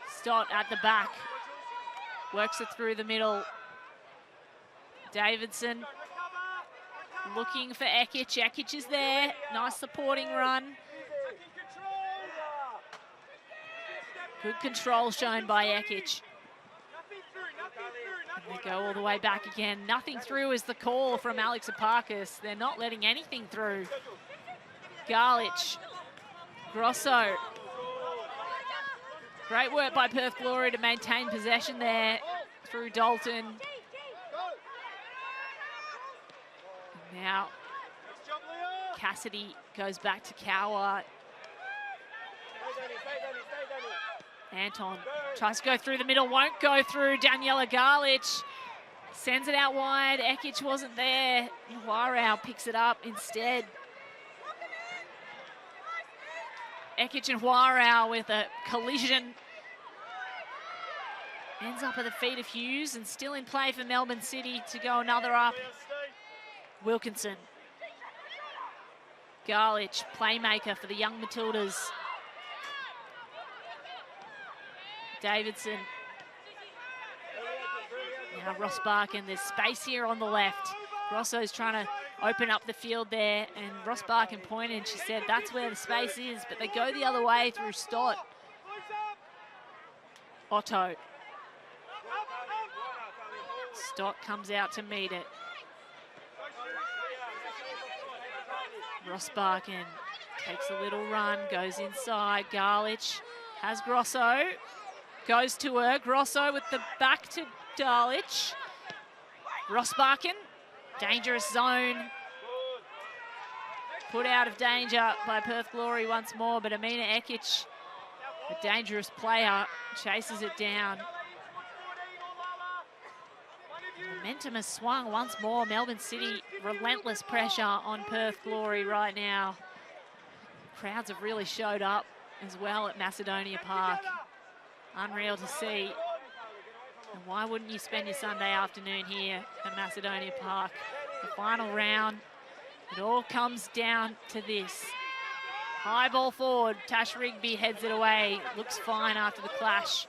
Speaker 1: Stott at the back. Works it through the middle. Davidson looking for Ekic. Ekic is there. Nice supporting run. Good control shown by Ekic. And they go all the way back again. Nothing through is the call from Alex Epakis. They're not letting anything through. Garlich. Grosso. Great work by Perth Glory to maintain possession there through Dalton. And now Cassidy goes back to Cower. Anton tries to go through the middle, won't go through. Daniela Garlich sends it out wide. Ekic wasn't there. Warau picks it up instead. Ekic and Warau with a collision. Ends up at the feet of Hughes, and still in play for Melbourne City to go another up. Wilkinson. Garlich, playmaker for the young Matildas. Davidson. Now Ross Barkin, there's space here on the left. Grosso's trying to open up the field there, and Ross Barkin pointed and she said that's where the space is, but they go the other way through Stott. Otto. Stott comes out to meet it. Ross Barkin takes a little run, goes inside. Garlich has Grosso. Goes to her. Grosso with the back to Garlich. Ross Barkin, dangerous zone. Put out of danger by Perth Glory once more, but Amina Ekic, a dangerous player, chases it down. Momentum has swung once more. Melbourne City, relentless pressure on Perth Glory right now. Crowds have really showed up as well at Macedonia Park. Unreal to see. And why wouldn't you spend your Sunday afternoon here at Macedonia Park? The final round, it all comes down to this. High ball forward, Tash Rigby heads it away. Looks fine after the clash.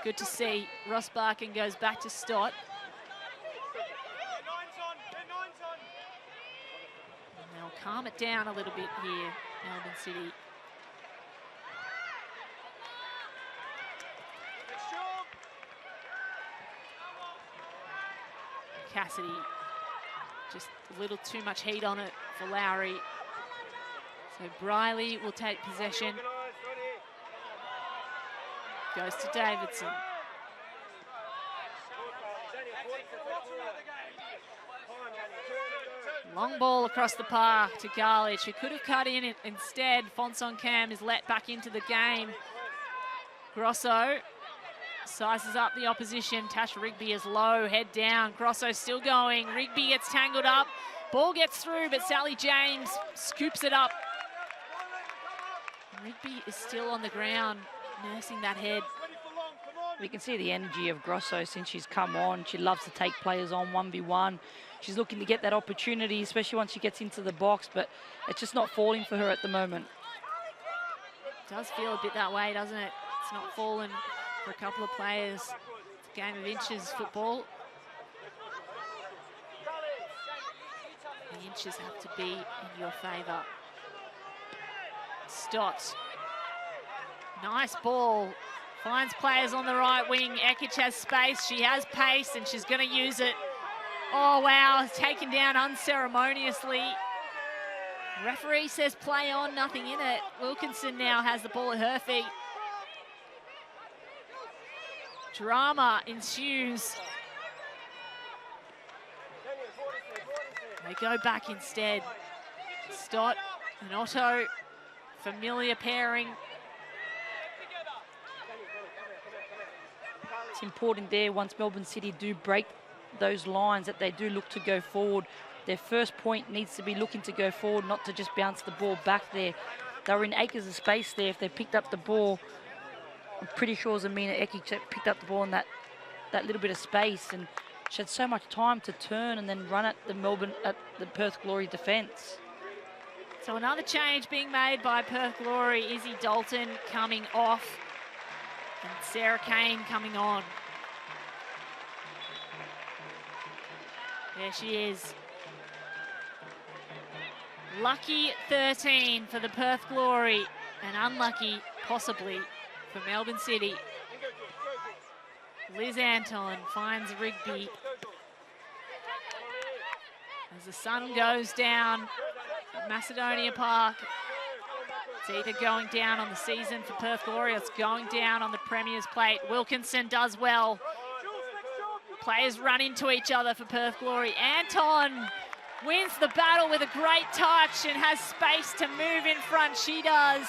Speaker 1: Good to see. Ross Barkin goes back to Stott. And they'll calm it down a little bit here Melbourne City. Cassidy, just a little too much heat on it for Lowry. So Briley will take possession. Goes to Davidson. Long ball across the park to Garlich, who could have cut in it. Instead, Fonson Cam is let back into the game. Grosso sizes up the opposition. Tash Rigby is low, head down. Grosso still going. Rigby gets tangled up. Ball gets through, but Sally James scoops it up. Rigby is still on the ground, nursing that head.
Speaker 2: We can see the energy of Grosso since she's come on. She loves to take players on 1v1. She's looking to get that opportunity, especially once she gets into the box, but it's just not falling for her at the moment.
Speaker 1: It does feel a bit that way, doesn't it? It's not fallen for a couple of players. It's a game of inches football. The inches have to be in your favour. Stott. Nice ball. Finds players on the right wing. Ekic has space. She has pace and she's going to use it. Oh, wow. Taken down unceremoniously. Referee says play on, nothing in it. Wilkinson now has the ball at her feet. Drama ensues. They go back instead. Stott and Otto. Familiar pairing.
Speaker 2: It's important there once Melbourne City do break those lines that they do look to go forward. Their first point needs to be looking to go forward, not to just bounce the ball back there. They were in acres of space there. If they picked up the ball, I'm pretty sure it was Amina Ekic that picked up the ball in that little bit of space, and she had so much time to turn and then run at the Perth Glory defence.
Speaker 1: So another change being made by Perth Glory. Izzy Dalton coming off and Sarah Kane coming on. There she is. Lucky 13 for the Perth Glory and unlucky possibly for Melbourne City. Liz Anton finds Rigby. As the sun goes down at Macedonia Park, it's either going down on the season for Perth Glory or it's going down on the Premier's plate. Wilkinson does well. Players run into each other for Perth Glory. Anton wins the battle with a great touch and has space to move in front. She does.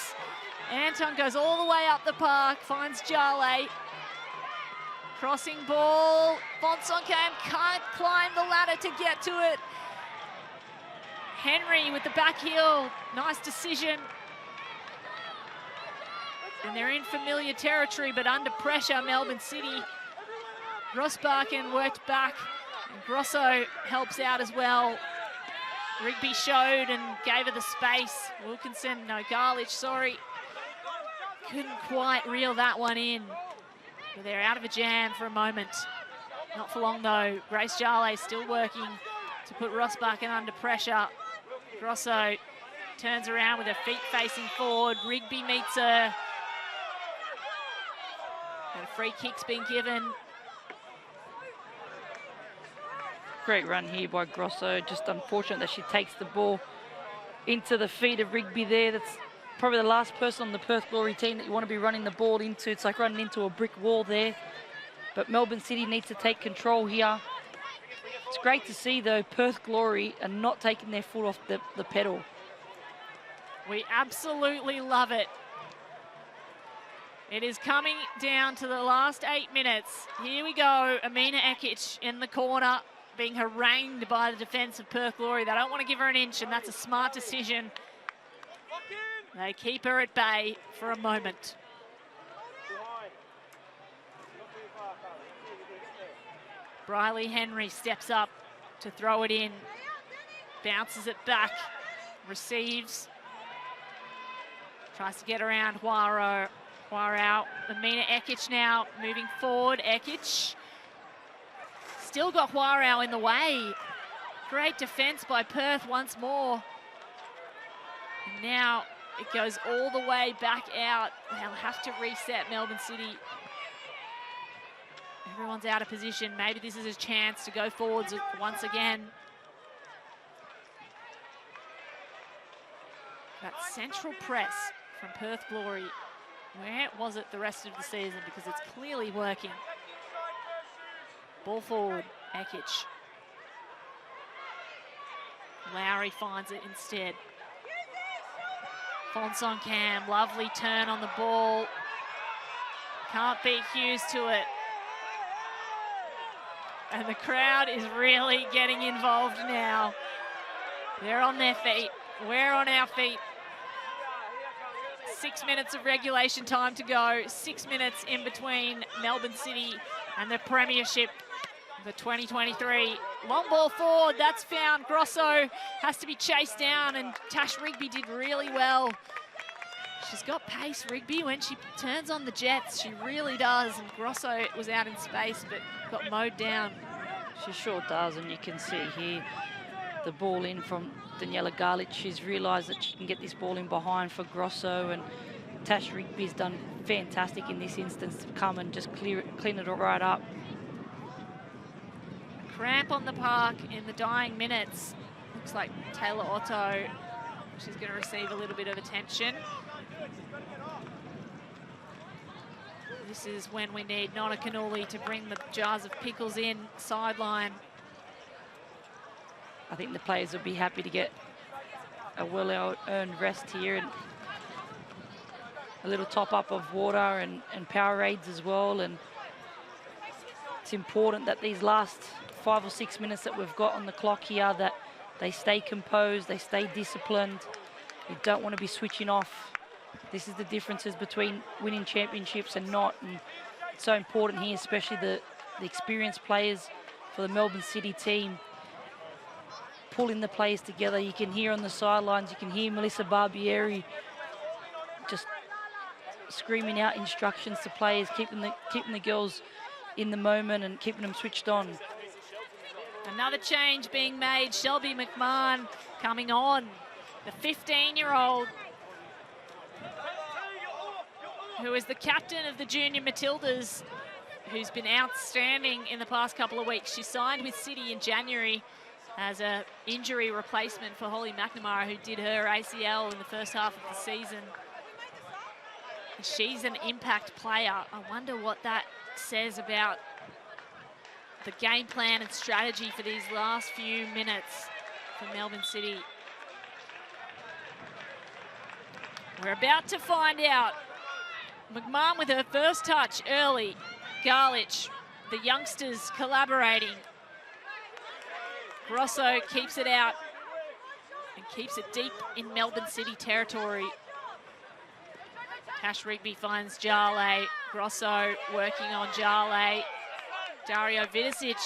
Speaker 1: Anton goes all the way up the park, finds Jale. Crossing ball. Fonson Cam can't climb the ladder to get to it. Henry with the back heel. Nice decision. And they're in familiar territory, but under pressure, Melbourne City. Grossbachen worked back, and Grosso helps out as well. Rigby showed and gave her the space. Wilkinson, no, Garlich, sorry. Couldn't quite reel that one in. But they're out of a jam for a moment. Not for long, though. Grace Jale still working to put Rossbachen under pressure. Grosso turns around with her feet facing forward. Rigby meets her. And a free kick's been given.
Speaker 2: Great run here by Grosso. Just unfortunate that she takes the ball into the feet of Rigby there. That's probably the last person on the Perth Glory team that you want to be running the ball into. It's like running into a brick wall there. But Melbourne City needs to take control here. It's great to see, though, Perth Glory are not taking their foot off the pedal.
Speaker 1: We absolutely love it. It is coming down to the last 8 minutes. Here we go. Amina Ekic in the corner, being harangued by the defence of Perth Glory. They don't want to give her an inch, and that's a smart decision. They keep her at bay for a moment. Briley Henry steps up to throw it in. Bounces it back. Receives. Tries to get around Huaro. Huaro. Amina Ekic now moving forward. Ekic. Still got Huaro in the way. Great defence by Perth once more. And now It goes all the way back out. They'll have to reset Melbourne City. Everyone's out of position. Maybe this is a chance to go forwards once again. That central press from Perth Glory. Where was it the rest of the season? Because it's clearly working. Ball forward, Ekic. Lowry finds it instead. Fonsong Cam, lovely turn on the ball. Can't beat Hughes to it. And the crowd is really getting involved now. They're on their feet. We're on our feet. 6 minutes of regulation time to go. 6 minutes in between Melbourne City and the Premiership for 2023. Long ball forward, that's found. Grosso has to be chased down, and Tash Rigby did really well. She's got pace, Rigby, when she turns on the jets. She really does. And Grosso was out in space, but got mowed down.
Speaker 2: She sure does, and you can see here the ball in from Daniela Garlic. She's realised that she can get this ball in behind for Grosso, and Tash Rigby's done fantastic in this instance to come and just clean it right up.
Speaker 1: Cramp on the park in the dying minutes. Looks like Taylor Otto, she's going to receive a little bit of attention. This is when we need Nona Canuli to bring the jars of pickles in sideline.
Speaker 2: I think the players will be happy to get a well-earned rest here, and a little top-up of water and Powerades as well. And it's important that these last 5 or 6 minutes that we've got on the clock here, that they stay composed, they stay disciplined. You don't want to be switching off. This is the differences between winning championships and not. And it's so important here, especially the experienced players for the Melbourne City team, pulling the players together. You can hear on the sidelines, you can hear Melissa Barbieri just screaming out instructions to players, keeping the girls in the moment and keeping them switched on.
Speaker 1: Another change being made. Shelby McMahon coming on, the 15-year-old who is the captain of the junior Matildas, who's been outstanding in the past couple of weeks. She signed with City in January as an injury replacement for Holly McNamara, who did her ACL in the first half of the season. She's an impact player. I wonder what that says about the game plan and strategy for these last few minutes for Melbourne City. We're about to find out. McMahon with her first touch early. Garlic, the youngsters collaborating. Grosso keeps it out and keeps it deep in Melbourne City territory. Tash Rigby finds Jale. Grosso working on Jale. Dario Vidicic,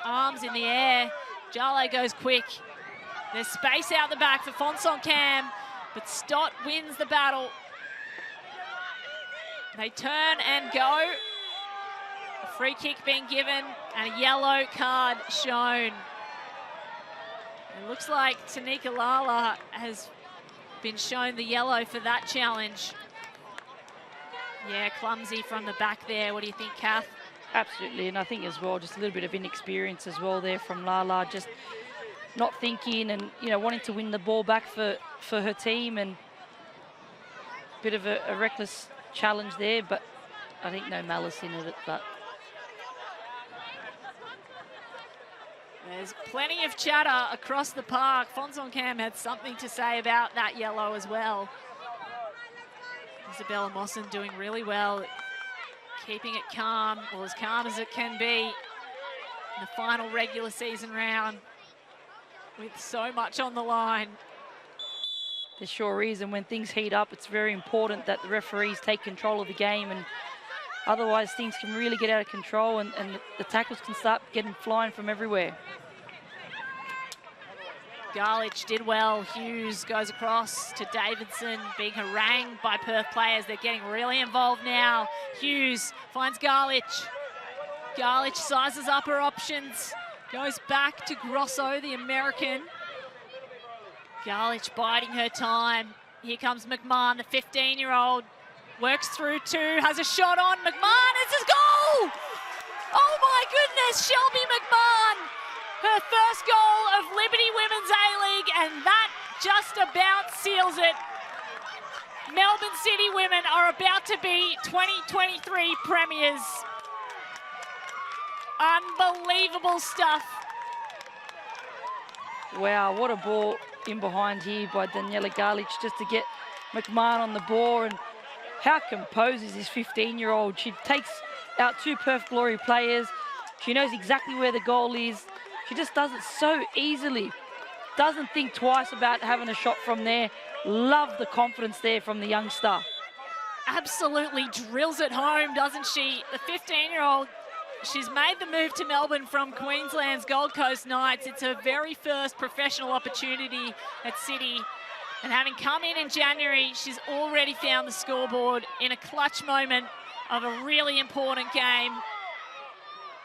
Speaker 1: arms in the air. Jale goes quick. There's space out the back for Fonsong Cam, but Stott wins the battle. They turn and go. A free kick being given and a yellow card shown. It looks like Tanika Lala has been shown the yellow for that challenge. Yeah, clumsy from the back there. What do you think, Kath?
Speaker 2: Absolutely, and I think as well, just a little bit of inexperience as well there from Lala, just not thinking and, you know, wanting to win the ball back for her team, and a bit of a reckless challenge there, but I think no malice in it. But
Speaker 1: there's plenty of chatter across the park. Fonsong Cam had something to say about that yellow as well. Isabella Mawson doing really well, keeping it calm, or as calm as it can be in the final regular season round with so much on the line.
Speaker 2: there sure is, and when things heat up, it's very important that the referees take control of the game, and otherwise things can really get out of control, and the tackles can start getting flying from everywhere.
Speaker 1: Garlic did well. Hughes goes across to Davidson, being harangued by Perth players. They're getting really involved now. Hughes finds Garlic. Garlic sizes up her options. Goes back to Grosso, the American. Garlic biding her time. Here comes McMahon, the 15-year-old. Works through two, has a shot on McMahon. It's his goal! Oh my goodness, Shelby McMahon. Her first goal of Liberty Women's A-League, and that just about seals it. Melbourne City women are about to be 2023 premiers. Unbelievable stuff.
Speaker 2: Wow, what a ball in behind here by Daniela Garlic just to get McMahon on the ball. And how composed is this 15-year-old? She takes out two Perth Glory players. She knows exactly where the goal is. She just does it so easily. Doesn't think twice about having a shot from there. Love the confidence there from the youngster.
Speaker 1: Absolutely drills it home, doesn't she? The 15-year-old, she's made the move to Melbourne from Queensland's Gold Coast Knights. It's her very first professional opportunity at City. And having come in January, she's already found the scoreboard in a clutch moment of a really important game.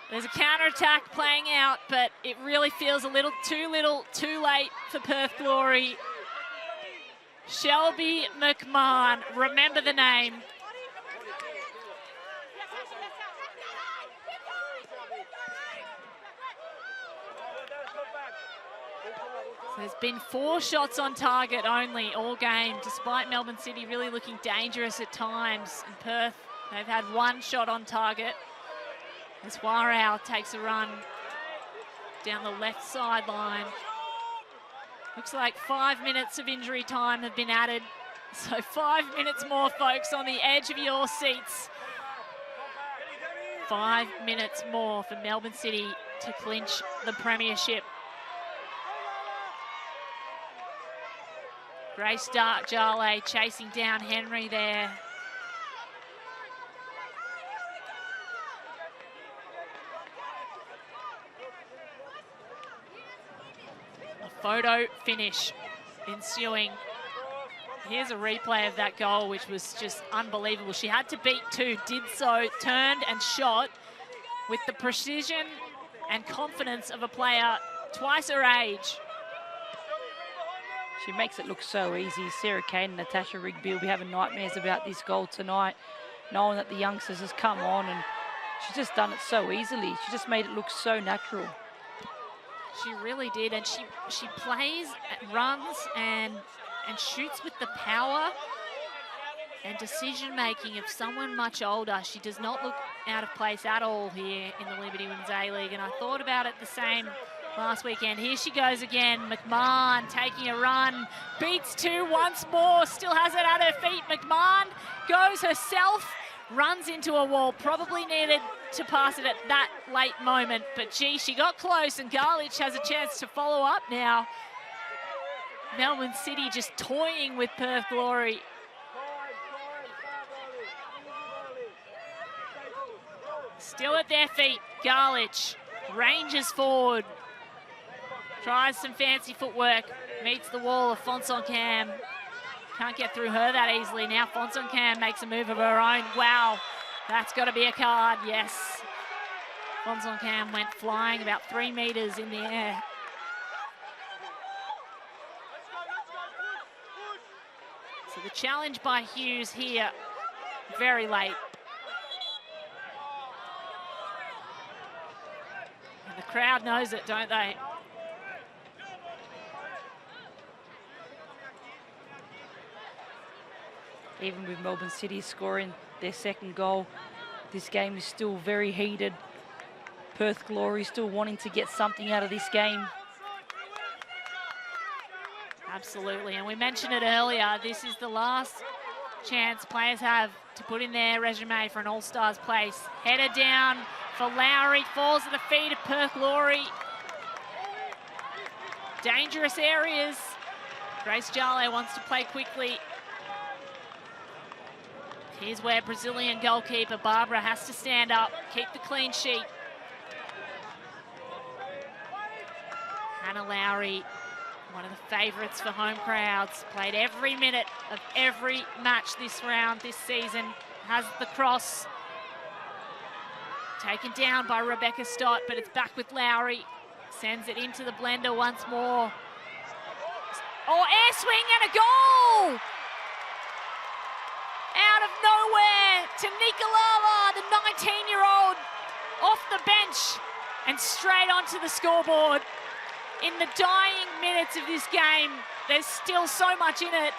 Speaker 1: There's a counter-attack playing out, but it really feels a little, too late for Perth Glory. Shelby McMahon, remember the name. So there's been 4 shots on target only all game, despite Melbourne City really looking dangerous at times. In Perth, they've had 1 shot on target. As Warau takes a run down the left sideline. Looks like 5 minutes of injury time have been added. So 5 minutes more, folks, on the edge of your seats. 5 minutes more for Melbourne City to clinch the premiership. Grace Jale chasing down Henry there. Photo finish ensuing. Here's a replay of that goal, which was just unbelievable. She had to beat 2, did so, turned and shot with the precision and confidence of a player twice her age.
Speaker 2: She makes it look so easy. Sarah Kane and Natasha Rigby will be having nightmares about this goal tonight, knowing that the youngsters has come on, and she's just done it so easily. She just made it look so natural.
Speaker 1: She really did, and she plays, runs, and shoots with the power and decision-making of someone much older. She does not look out of place at all here in the Liberty Women's A-League, and I thought about it the same last weekend. Here she goes again. McMahon taking a run, beats 2 once more, still has it at her feet. McMahon goes herself, runs into a wall, probably needed to pass it at that late moment, but gee, she got close, and Garlic has a chance to follow up now. Melbourne City just toying with Perth Glory. Still at their feet, Garlic ranges forward, tries some fancy footwork, meets the wall of Fonson-Cam. Can't get through her that easily now. Fonson-Cam makes a move of her own. Wow, that's got to be a card, yes. Fonson-Cam went flying about 3 meters in the air. So the challenge by Hughes here, very late. And the crowd knows it, don't they?
Speaker 2: Even with Melbourne City scoring their second goal, this game is still very heated. Perth Glory still wanting to get something out of this game.
Speaker 1: Absolutely, and we mentioned it earlier, this is the last chance players have to put in their resume for an All-Stars place. Header down for Lowry, falls at the feet of Perth Glory. Dangerous areas. Grace Jale wants to play quickly. Here's where Brazilian goalkeeper Barbara has to stand up, keep the clean sheet. Hannah Lowry, one of the favourites for home crowds, played every minute of every match this round, this season, has the cross. Taken down by Rebecca Stott, but it's back with Lowry. Sends it into the blender once more. Oh, air swing and a goal! nowhere to Nicolala, the 19-year-old, off the bench and straight onto the scoreboard. In the dying minutes of this game, there's still so much in it.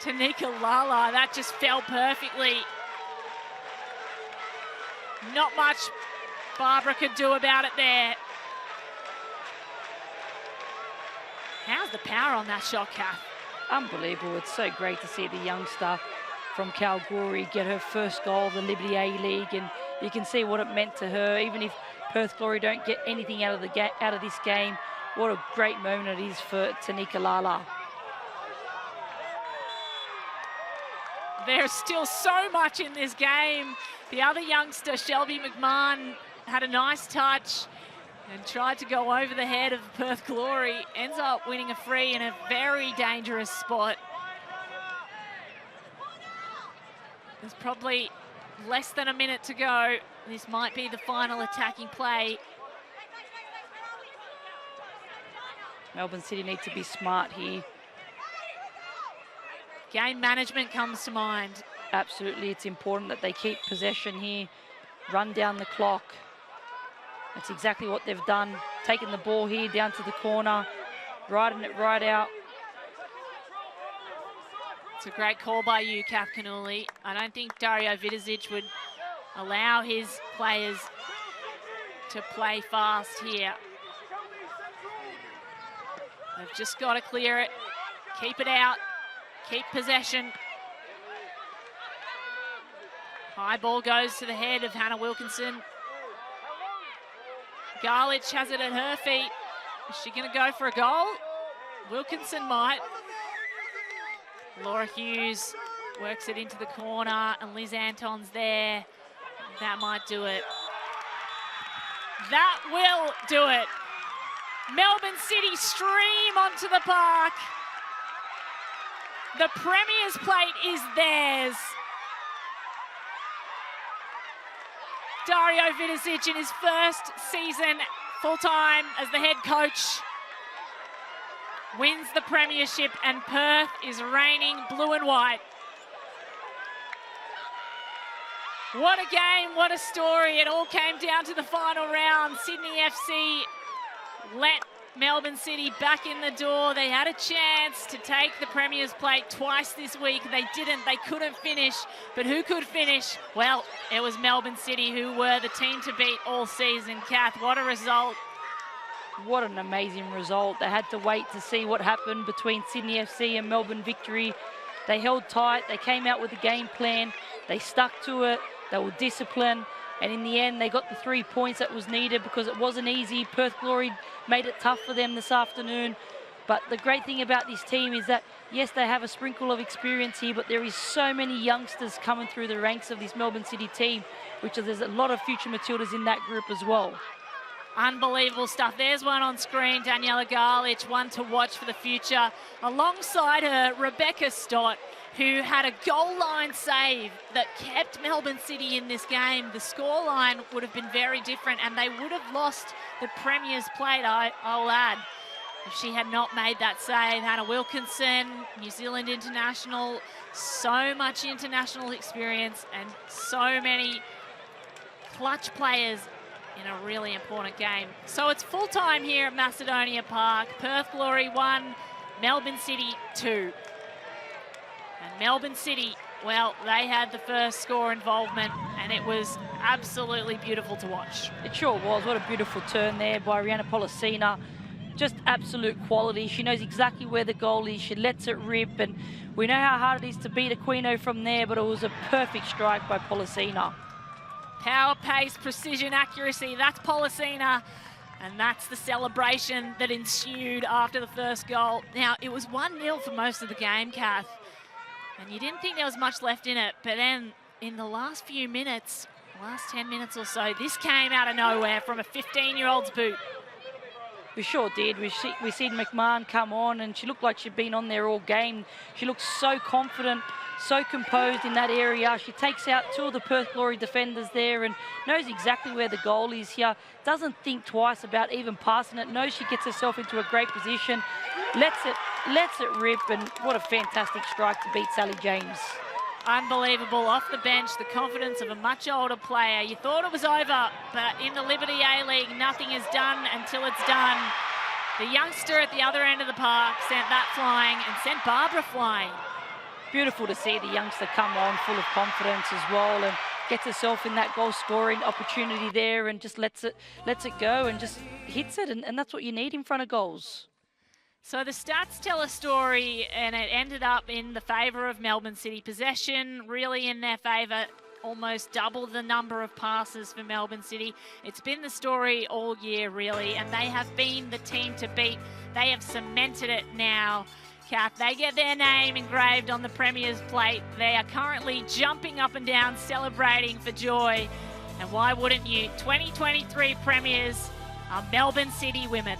Speaker 1: To Nicolala, that just fell perfectly. Not much Barbara could do about it there. How's the power on that shot, Kath?
Speaker 2: Unbelievable. It's so great to see the youngster from Kalgoorlie get her first goal of the Liberty A-League, and you can see what it meant to her. Even if Perth Glory don't get anything out of this game, what a great moment it is for Tanika Lala.
Speaker 1: There's still so much in this game. The other youngster, Shelby McMahon, had a nice touch and tried to go over the head of Perth Glory. Ends up winning a free in a very dangerous spot. There's probably less than a minute to go. This might be the final attacking play.
Speaker 2: Melbourne City need to be smart here.
Speaker 1: Game management comes to mind.
Speaker 2: Absolutely, it's important that they keep possession here, run down the clock. That's exactly what they've done. Taking the ball here down to the corner, riding it right out.
Speaker 1: It's a great call by you, Kath Canuli. I don't think Dario Vidizic would allow his players to play fast here. They've just got to clear it, keep it out, keep possession. High ball goes to the head of Hannah Wilkinson. Garlich has it at her feet. Is she going to go for a goal? Wilkinson might. Laura Hughes works it into the corner, and Liz Anton's there. That might do it. That will do it. Melbourne City stream onto the park. The Premier's plate is theirs. Dario Vidizic in his first season full-time as the head coach wins the premiership, and Perth is reigning blue and white. What a game, what a story. It all came down to the final round. Sydney FC let Melbourne City back in the door. They had a chance to take the Premier's plate twice this week. They didn't, they couldn't finish. But who could finish? Well, it was Melbourne City, who were the team to beat all season. Kath, what a result.
Speaker 2: What an amazing result. They had to wait to see what happened between Sydney FC and Melbourne Victory. They held tight, they came out with a game plan, they stuck to it, they were disciplined, and in the end they got the 3 points that was needed, because it wasn't easy. Perth Glory made it tough for them this afternoon. But the great thing about this team is that, yes, they have a sprinkle of experience here, but there is so many youngsters coming through the ranks of this Melbourne City team, which is, there's a lot of future Matildas in that group as well.
Speaker 1: Unbelievable stuff. There's one on screen, Daniela Garlich, one to watch for the future. Alongside her, Rebecca Stott, who had a goal line save that kept Melbourne City in this game. The scoreline would have been very different, and they would have lost the Premier's plate, I'll add, if she had not made that save. Hannah Wilkinson, New Zealand international, so much international experience and so many clutch players in a really important game. So it's full time here at Macedonia Park. Perth Glory 1, Melbourne City 2. And Melbourne City, well, they had the first score involvement, and it was absolutely beautiful to watch.
Speaker 2: It sure was. What a beautiful turn there by Rihanna Policina. Just absolute quality. She knows exactly where the goal is. She lets it rip, and we know how hard it is to beat Aquino from there, but it was a perfect strike by Policina.
Speaker 1: Power, pace, precision, accuracy, that's Policina. And that's the celebration that ensued after the first goal. Now, it was 1-0 for most of the game, Kath. And you didn't think there was much left in it. But then in the last few minutes, last 10 minutes or so, this came out of nowhere from a 15-year-old's boot.
Speaker 2: We sure did. We seen McMahon come on, and she looked like she'd been on there all game. She looked so confident, so composed in that area. She takes out two of the Perth Glory defenders there and knows exactly where the goal is here. Doesn't think twice about even passing it. Knows she gets herself into a great position. Lets it lets it rip, and what a fantastic strike to beat Sally James.
Speaker 1: Unbelievable. Off the bench, the confidence of a much older player. You thought it was over, but in the Liberty A-League, nothing is done until it's done. The youngster at the other end of the park sent that flying and sent Barbara flying.
Speaker 2: Beautiful to see the youngster come on full of confidence as well, and gets herself in that goal scoring opportunity there, and just lets it go and just hits it, and that's what you need in front of goals.
Speaker 1: So the stats tell a story, and it ended up in the favour of Melbourne City. Possession really in their favour, almost double the number of passes for Melbourne City. It's been the story all year, really, and they have been the team to beat. They have cemented it now. Kath, they get their name engraved on the Premier's plate. They are currently jumping up and down, celebrating for joy. And why wouldn't you? 2023 Premiers are Melbourne City women.